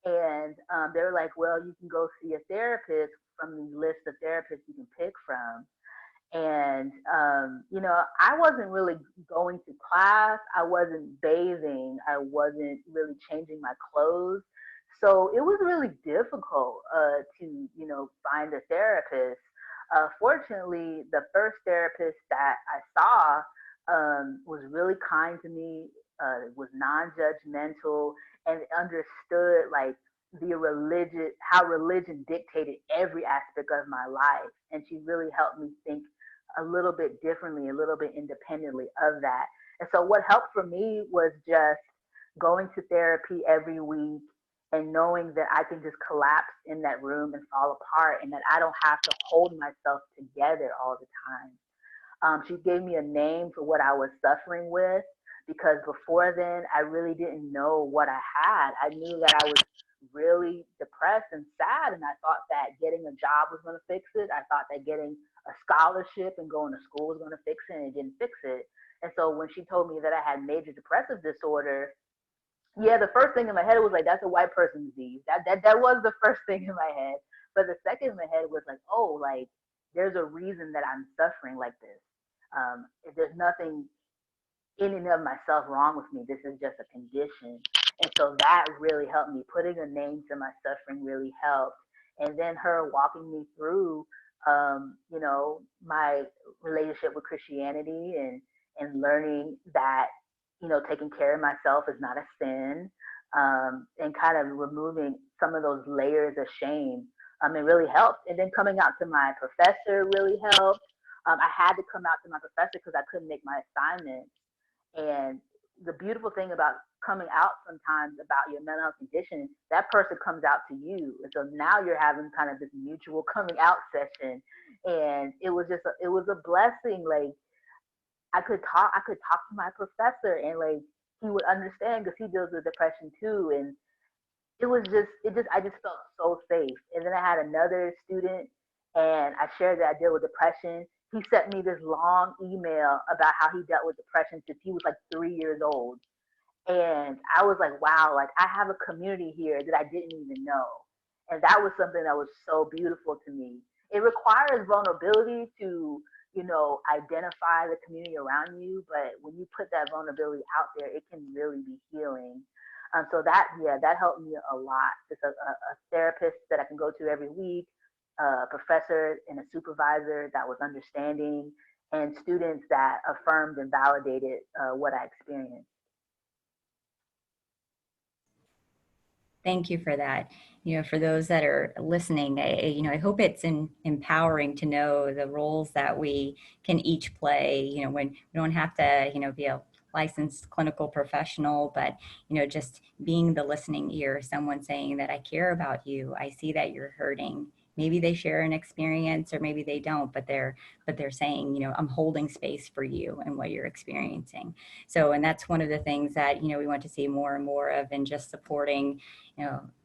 and they were like, well, you can go see a therapist from the list of therapists you can pick from. And, I wasn't really going to class. I wasn't bathing. I wasn't really changing my clothes. So it was really difficult to, find a therapist. Fortunately, the first therapist that I saw was really kind to me, was non-judgmental, and understood like how religion dictated every aspect of my life. And she really helped me think a little bit differently, a little bit independently of that. And so what helped for me was just going to therapy every week and knowing that I can just collapse in that room and fall apart, and that I don't have to hold myself together all the time. She gave me a name for what I was suffering with, because before then I really didn't know what I had. I knew that I was really depressed and sad, and I thought that getting a job was going to fix it. I thought that getting a scholarship and going to school was going to fix it, and it didn't fix it. And so when she told me that I had major depressive disorder, the first thing in my head was like, that's a white person disease. That was the first thing in my head. But the second in my head was like, oh, like there's a reason that I'm suffering like this. There's nothing in and of myself wrong with me. This is just a condition. And so that really helped me. Putting a name to my suffering really helped. And then her walking me through, my relationship with Christianity, and learning that, taking care of myself is not a sin, and kind of removing some of those layers of shame. It really helped. And then coming out to my professor really helped. I had to come out to my professor because I couldn't make my assignments. And the beautiful thing about coming out sometimes about your mental health condition, that person comes out to you. And so now you're having kind of this mutual coming out session. And it was it was a blessing. Like I could talk to my professor and like, he would understand because he deals with depression too. And I just felt so safe. And then I had another student and I shared that I deal with depression. He sent me this long email about how he dealt with depression since he was like 3 years old. And I was like, wow, like I have a community here that I didn't even know. And that was something that was so beautiful to me. It requires vulnerability to, identify the community around you. But when you put that vulnerability out there, it can really be healing. So that helped me a lot. Just a therapist that I can go to every week, a professor and a supervisor that was understanding, and students that affirmed and validated what I experienced. Thank you for that. For those that are listening, I hope it's empowering to know the roles that we can each play. When we don't have to, be a licensed clinical professional, but just being the listening ear, someone saying that I care about you, I see that you're hurting. Maybe they share an experience or maybe they don't, but they're saying, I'm holding space for you and what you're experiencing. So, and that's one of the things that, we want to see more and more of, in just supporting,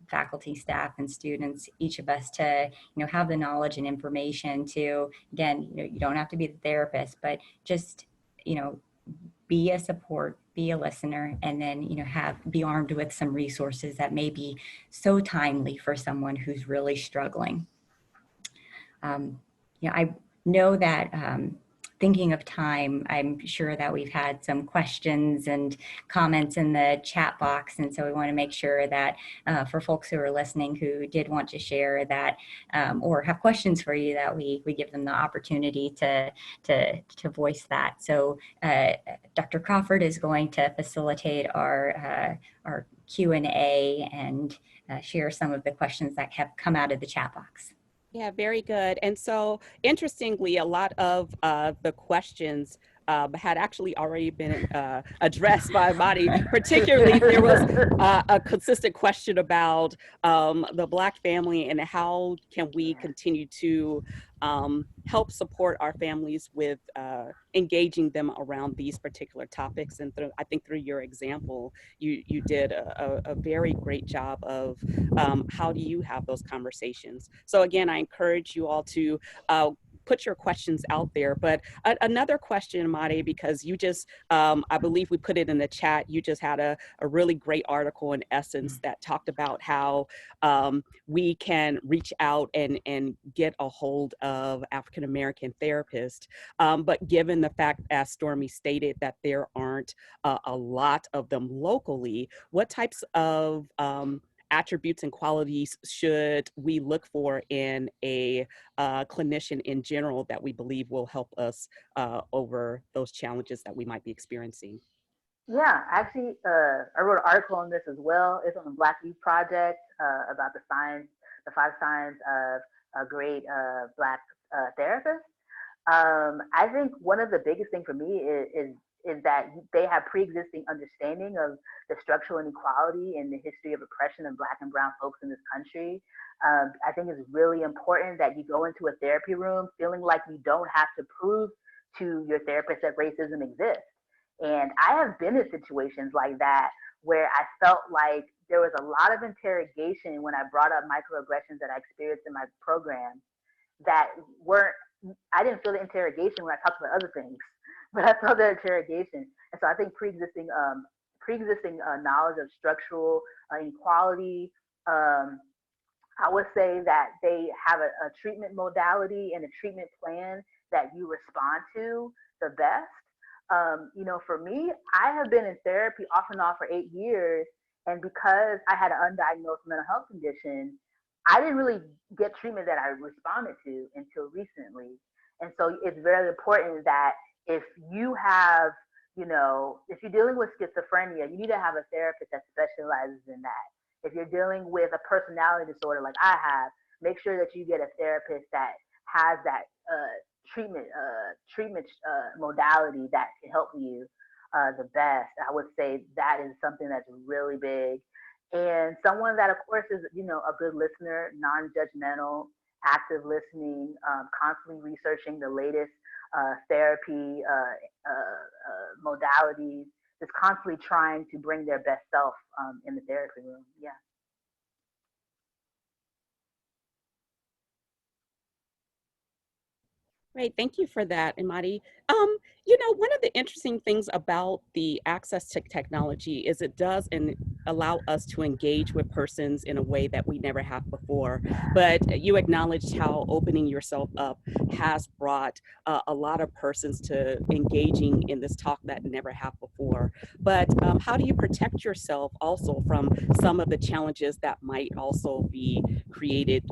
faculty, staff, and students, each of us to, have the knowledge and information to, again, you don't have to be the therapist, but just, be a support, be a listener, and then, be armed with some resources that may be so timely for someone who's really struggling. I know that thinking of time, I'm sure that we've had some questions and comments in the chat box. And so we want to make sure that for folks who are listening who did want to share that or have questions for you, that we give them the opportunity to voice that. So Dr. Crawford is going to facilitate our Q&A and share some of the questions that have come out of the chat box. Yeah, very good. And so interestingly, a lot of the questions had actually already been addressed by Imadé. Particularly, there was a consistent question about the Black family and how can we continue to help support our families with engaging them around these particular topics. And I think through your example, you did a very great job of how do you have those conversations. So again, I encourage you all to put your questions out there. But another question, Imadé, because you just, I believe we put it in the chat, you just had a really great article in Essence that talked about how we can reach out and get a hold of African-American therapists. But given the fact, as Stormy stated, that there aren't a lot of them locally, what types of attributes and qualities should we look for in a clinician in general that we believe will help us over those challenges that we might be experiencing? Yeah, actually, I wrote an article on this as well. It's on the Black Youth Project about the 5 signs of a great Black therapist. I think one of the biggest things for me is that they have pre-existing understanding of the structural inequality and the history of oppression of Black and brown folks in this country. I think it's really important that you go into a therapy room feeling like you don't have to prove to your therapist that racism exists. And I have been in situations like that where I felt like there was a lot of interrogation when I brought up microaggressions that I experienced in my program that I didn't feel the interrogation when I talked about other things, but I felt the interrogation. And so I think pre-existing knowledge of structural inequality, I would say that they have a treatment modality and a treatment plan that you respond to the best. For me, I have been in therapy off and on for 8 years. And because I had an undiagnosed mental health condition, I didn't really get treatment that I responded to until recently. And so it's very important that if you have, if you're dealing with schizophrenia, you need to have a therapist that specializes in that. If you're dealing with a personality disorder like I have, make sure that you get a therapist that has that treatment modality that can help you. the best. I would say that is something that's really big. And someone that, of course, is, a good listener, non-judgmental, active listening, constantly researching the latest therapy modalities, just constantly trying to bring their best self in the therapy room. Yeah. Great, thank you for that, Imadé. One of the interesting things about the access to technology is it does allow us to engage with persons in a way that we never have before. But you acknowledged how opening yourself up has brought a lot of persons to engaging in this talk that never have before. But how do you protect yourself also from some of the challenges that might also be created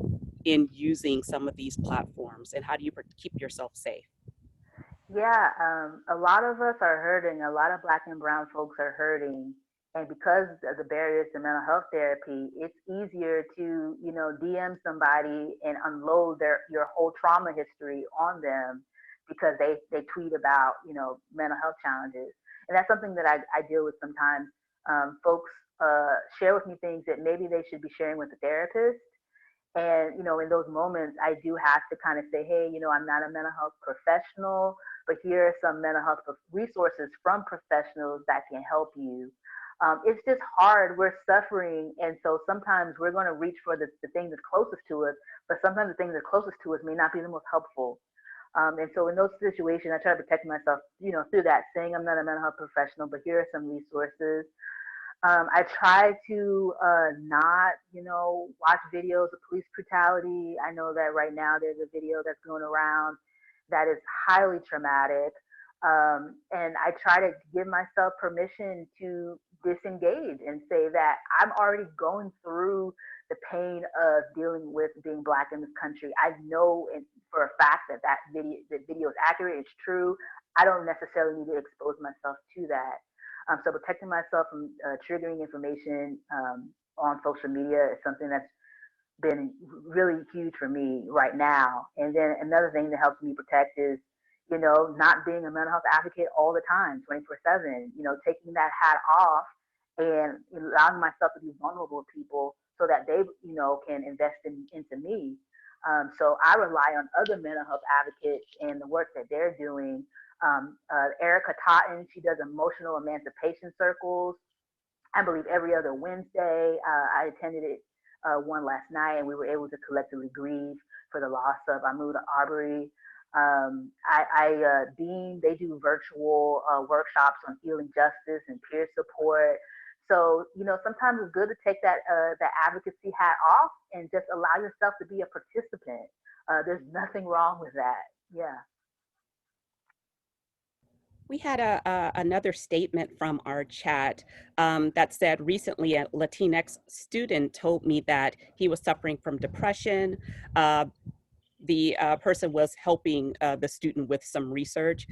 in using some of these platforms, and how do you keep yourself safe? Yeah, a lot of us are hurting. A lot of Black and Brown folks are hurting. And because of the barriers to mental health therapy, it's easier to, DM somebody and unload your whole trauma history on them because they tweet about, mental health challenges. And that's something that I deal with sometimes. Folks share with me things that maybe they should be sharing with a therapist. And, in those moments, I do have to kind of say, hey, I'm not a mental health professional, but here are some mental health resources from professionals that can help you. It's just hard. We're suffering. And so sometimes we're going to reach for the thing that's closest to us, but sometimes the thing that's closest to us may not be the most helpful. And so in those situations, I try to protect myself, through that, saying I'm not a mental health professional, but here are some resources. I try to not, watch videos of police brutality. I know that right now there's a video that's going around that is highly traumatic. And I try to give myself permission to disengage and say that I'm already going through the pain of dealing with being Black in this country. I know for a fact that the video is accurate, it's true. I don't necessarily need to expose myself to that. So protecting myself from triggering information on social media is something that's been really huge for me right now. And then another thing that helps me protect is, not being a mental health advocate all the time, 24/7, taking that hat off and allowing myself to be vulnerable to people so that they, can invest into me. So I rely on other mental health advocates and the work that they're doing. Erica Totten, she does emotional emancipation circles, I believe every other Wednesday. I attended it one last night, and we were able to collectively grieve for the loss of Ahmaud Arbery. Beam, they do virtual workshops on healing justice and peer support. So, sometimes it's good to take that advocacy hat off and just allow yourself to be a participant. There's nothing wrong with that. Yeah. We had another statement from our chat that said, recently a Latinx student told me that he was suffering from depression. The person was helping the student with some research.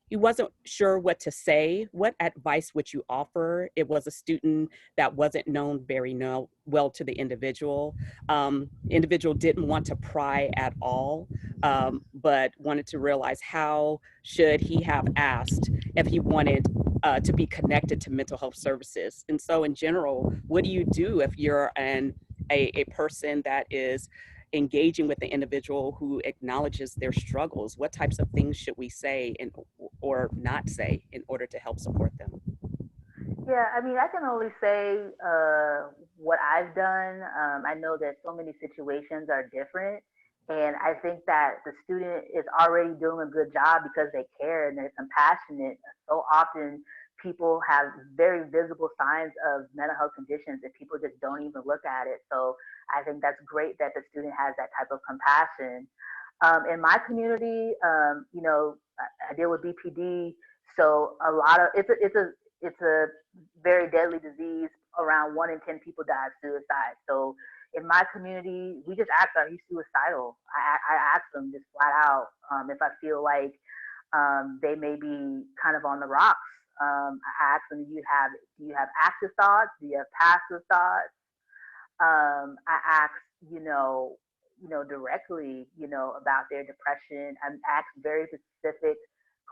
He wasn't sure what to say. What advice would you offer? It was a student that wasn't known very well to the individual. Individual didn't want to pry at all, but wanted to realize how should he have asked if he wanted to be connected to mental health services. And so in general, what do you do if you're a person that is engaging with the individual who acknowledges their struggles? What types of things should we say or not say in order to help support them? Yeah, I mean, I can only say what I've done. I know that so many situations are different. And I think that the student is already doing a good job because they care and they're compassionate. So often people have very visible signs of mental health conditions and people just don't even look at it. So I think that's great that the student has that type of compassion. In my community, I deal with BPD, so a lot of it's a very deadly disease. Around 1 in 10 people die of suicide. So in my community, we just ask, are you suicidal? I ask them just flat out if I feel like they may be kind of on the rocks. I ask them, do you have active thoughts? Do you have passive thoughts? I ask, directly, about their depression. I ask very specific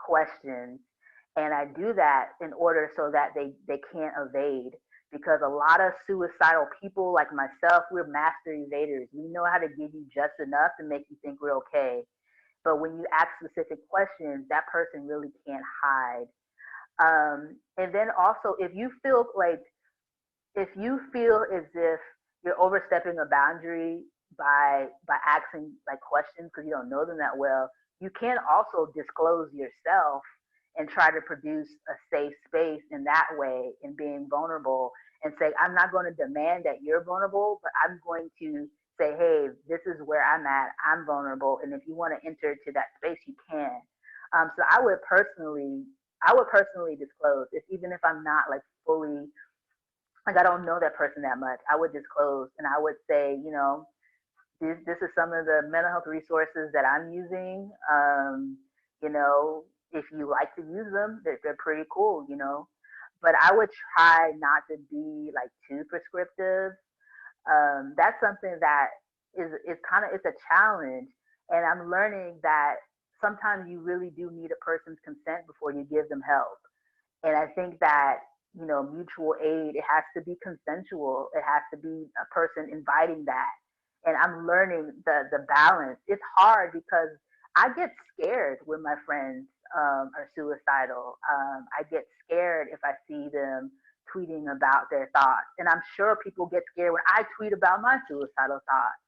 questions. And I do that in order so that they can't evade. Because a lot of suicidal people like myself, we're master evaders. We know how to give you just enough to make you think we're okay. But when you ask specific questions, that person really can't hide. And then also, if you feel as if you're overstepping a boundary by asking like questions because you don't know them that well, you can also disclose yourself and try to produce a safe space in that way in being vulnerable and say, I'm not going to demand that you're vulnerable, but I'm going to say, hey, this is where I'm at. I'm vulnerable, and if you want to enter to that space, you can. So I would personally disclose, if even if I'm not like fully, like I don't know that person that much, I would disclose and I would say, this is some of the mental health resources that I'm using. You know, if you like to use them, they're pretty cool. But I would try not to be like too prescriptive. That's something that is kind of, it's a challenge, and I'm learning that sometimes you really do need a person's consent before you give them help. And I think that, mutual aid, it has to be consensual. It has to be a person inviting that. And I'm learning the balance. It's hard because I get scared when my friends are suicidal. I get scared if I see them tweeting about their thoughts. And I'm sure people get scared when I tweet about my suicidal thoughts.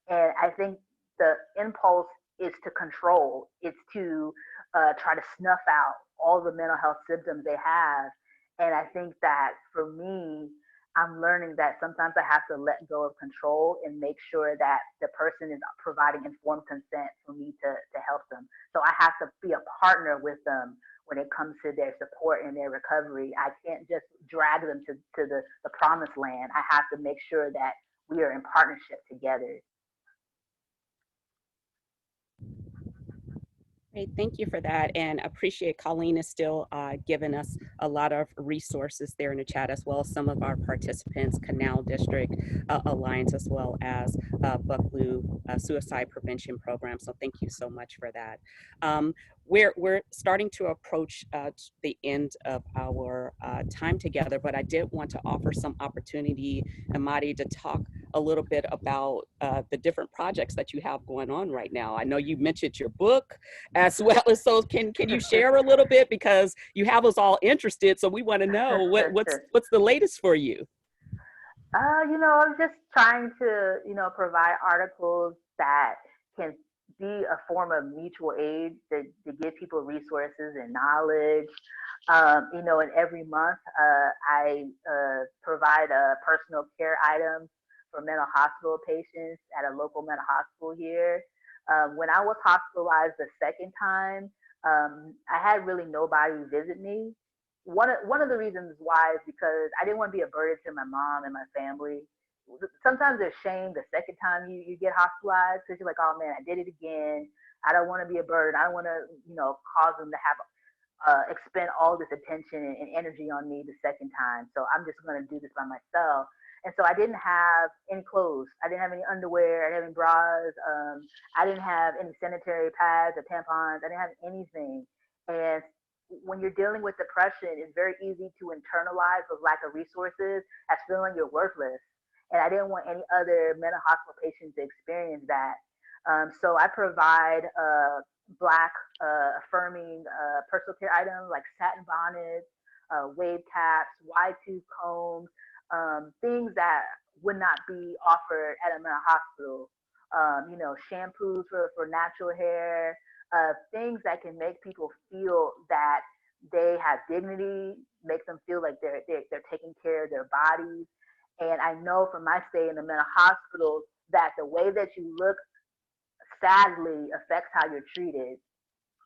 And I think the impulse is to control. It's to try to snuff out all the mental health symptoms they have. And I think that for me, I'm learning that sometimes I have to let go of control and make sure that the person is providing informed consent for me to help them. So I have to be a partner with them when it comes to their support and their recovery. I can't just drag them to the promised land. I have to make sure that we are in partnership together. Great, thank you for that, and appreciate Colleen is still giving us a lot of resources there in the chat, as well as some of our participants, Canal District Alliance, as well as Bucklew Suicide Prevention Program. So thank you so much for that. We're starting to approach the end of our time together, but I did want to offer some opportunity, Imadé, to talk a little bit about the different projects that you have going on right now. I know you mentioned your book as well as, so can you share a little bit, because you have us all interested, so we want to know what's the latest for you. I'm just trying to, provide articles that can be a form of mutual aid to give people resources and knowledge. And every month I provide a personal care item for mental hospital patients at a local mental hospital here. When I was hospitalized the second time, I had really nobody visit me. One of the reasons why is because I didn't want to be a burden to my mom and my family. Sometimes there's shame the second time you get hospitalized, because you're like, oh man, I did it again. I don't want to be a burden. I don't want to, cause them to have expend all this attention and energy on me the second time. So I'm just going to do this by myself. And so I didn't have any clothes. I didn't have any underwear. I didn't have any bras. I didn't have any sanitary pads or tampons. I didn't have anything. And when you're dealing with depression, it's very easy to internalize those lack of resources as feeling you're worthless. And I didn't want any other mental hospital patient to experience that. So I provide Black affirming personal care items like satin bonnets, wave caps, wide tooth combs, things that would not be offered at a mental hospital. Shampoos for natural hair, things that can make people feel that they have dignity, make them feel like they're taking care of their bodies. And I know from my stay in the mental hospital that the way that you look sadly affects how you're treated.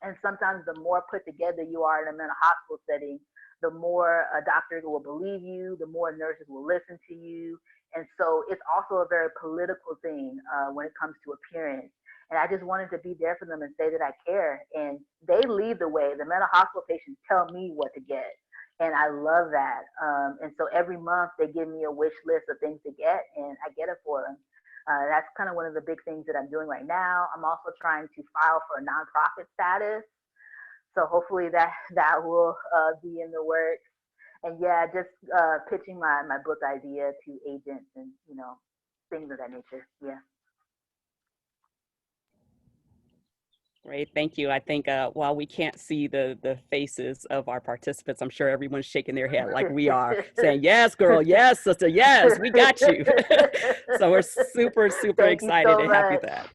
And sometimes the more put together you are in a mental hospital setting, the more a doctor will believe you, the more nurses will listen to you. And so it's also a very political thing when it comes to appearance. And I just wanted to be there for them and say that I care. And they lead the way. The mental hospital patients tell me what to get. And I love that. And so every month they give me a wish list of things to get, and I get it for them. That's kind of one of the big things that I'm doing right now. I'm also trying to file for a nonprofit status. So hopefully that will be in the works. And yeah, just pitching my book idea to agents and things of that nature. Yeah. Great, thank you. I think while we can't see the faces of our participants, I'm sure everyone's shaking their head like we are, saying, yes, girl, yes, sister, yes, we got you. So we're super, super Thank you excited so to have you much. that.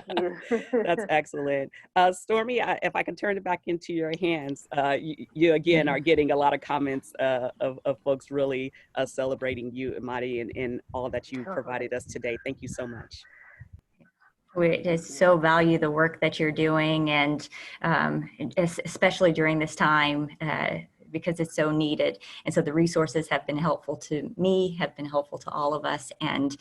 Thank you. That's excellent. Stormy, if I can turn it back into your hands, you again are getting a lot of comments of folks really celebrating you, Imadé, and all that you provided us today. Thank you so much. We just so value the work that you're doing, and especially during this time, because it's so needed. And so the resources have been helpful to me, have been helpful to all of us. And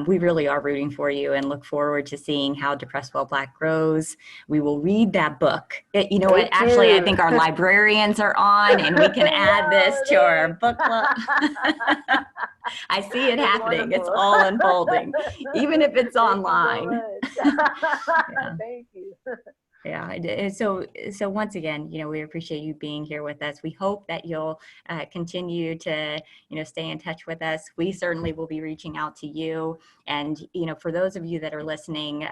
we really are rooting for you and look forward to seeing how Depressed While Black grows. We will read that book. You know what? Actually, I think our librarians are on, and we can add this to our book club. I see it happening. Wonderful. It's all unfolding, even if it's online. Yeah. Thank you. Yeah. So once again, we appreciate you being here with us. We hope that you'll continue to, stay in touch with us. We certainly will be reaching out to you. And, for those of you that are listening,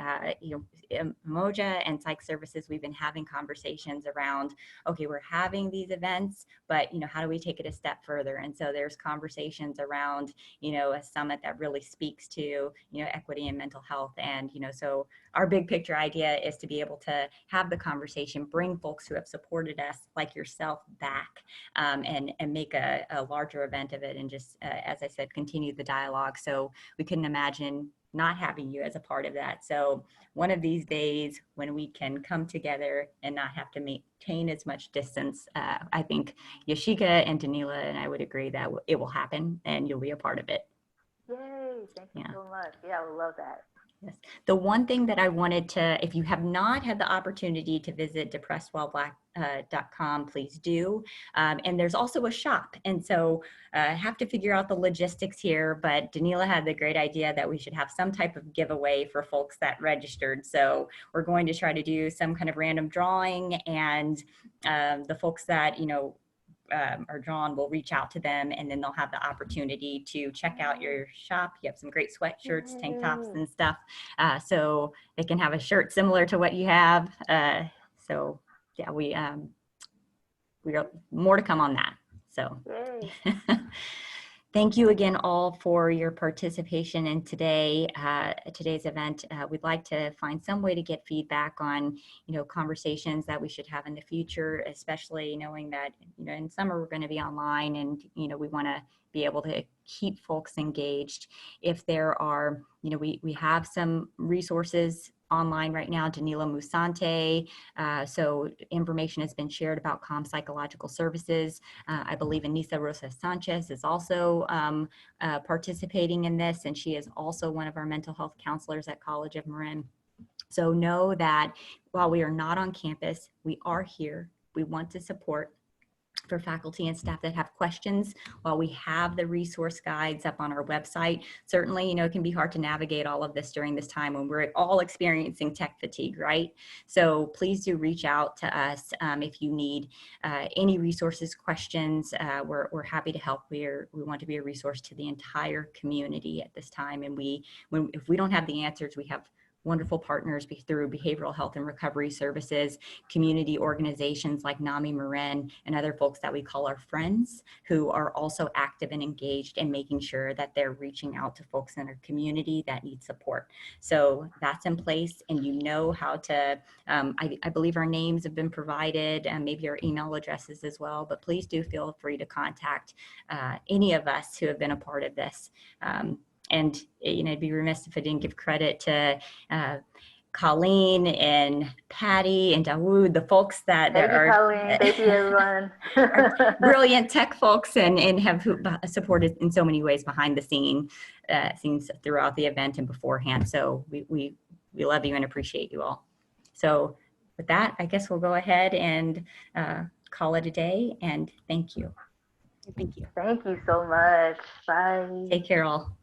Umoja and Psych Services, we've been having conversations around, okay, we're having these events, but, how do we take it a step further? And so there's conversations around, a summit that really speaks to, equity and mental health. And, so our big picture idea is to be able to have the conversation, bring folks who have supported us like yourself back, and make a larger event of it, and just, as I said, continue the dialogue. So we couldn't imagine not having you as a part of that. So one of these days when we can come together and not have to maintain as much distance, I think Yashika and Danila and I would agree that it will happen and you'll be a part of it. Yay, thank you so much. Yeah, I would love that. Yes. The one thing that I wanted to, if you have not had the opportunity to visit depressedwhileblack.com, please do. And there's also a shop. And so I have to figure out the logistics here, but Danila had the great idea that we should have some type of giveaway for folks that registered. So we're going to try to do some kind of random drawing, and the folks that, are drawn, will reach out to them, and then they'll have the opportunity to check out your shop. You have some great sweatshirts, tank tops, and stuff. So they can have a shirt similar to what you have. So yeah, we are more to come on that. So thank you again all for your participation in today's event. We'd like to find some way to get feedback on, conversations that we should have in the future, especially knowing that, in summer we're going to be online, and, we want to be able to keep folks engaged. If there are, we have some resources online right now, Danila Musante. So information has been shared about psychological services. I believe Anissa Rosa Sanchez is also participating in this, and she is also one of our mental health counselors at College of Marin. So know that while we are not on campus, we are here. We want to support. For faculty and staff that have questions, while we have the resource guides up on our website, certainly, it can be hard to navigate all of this during this time when we're all experiencing tech fatigue, right? So please do reach out to us if you need any resources, questions. We're happy to help. We want to be a resource to the entire community at this time. And if we don't have the answers, we have wonderful partners through behavioral health and recovery services, community organizations like NAMI Marin, and other folks that we call our friends, who are also active and engaged in making sure that they're reaching out to folks in our community that need support. So that's in place, and how to, I believe our names have been provided, and maybe our email addresses as well, but please do feel free to contact any of us who have been a part of this. And, I'd be remiss if I didn't give credit to Colleen and Patty and Dawood, the folks that are Colleen. Thank you, everyone. brilliant tech folks, and have supported in so many ways behind the scenes throughout the event and beforehand. So we love you and appreciate you all. So with that, I guess we'll go ahead and call it a day, and thank you. Thank you. Thank you so much. Bye. Take care all.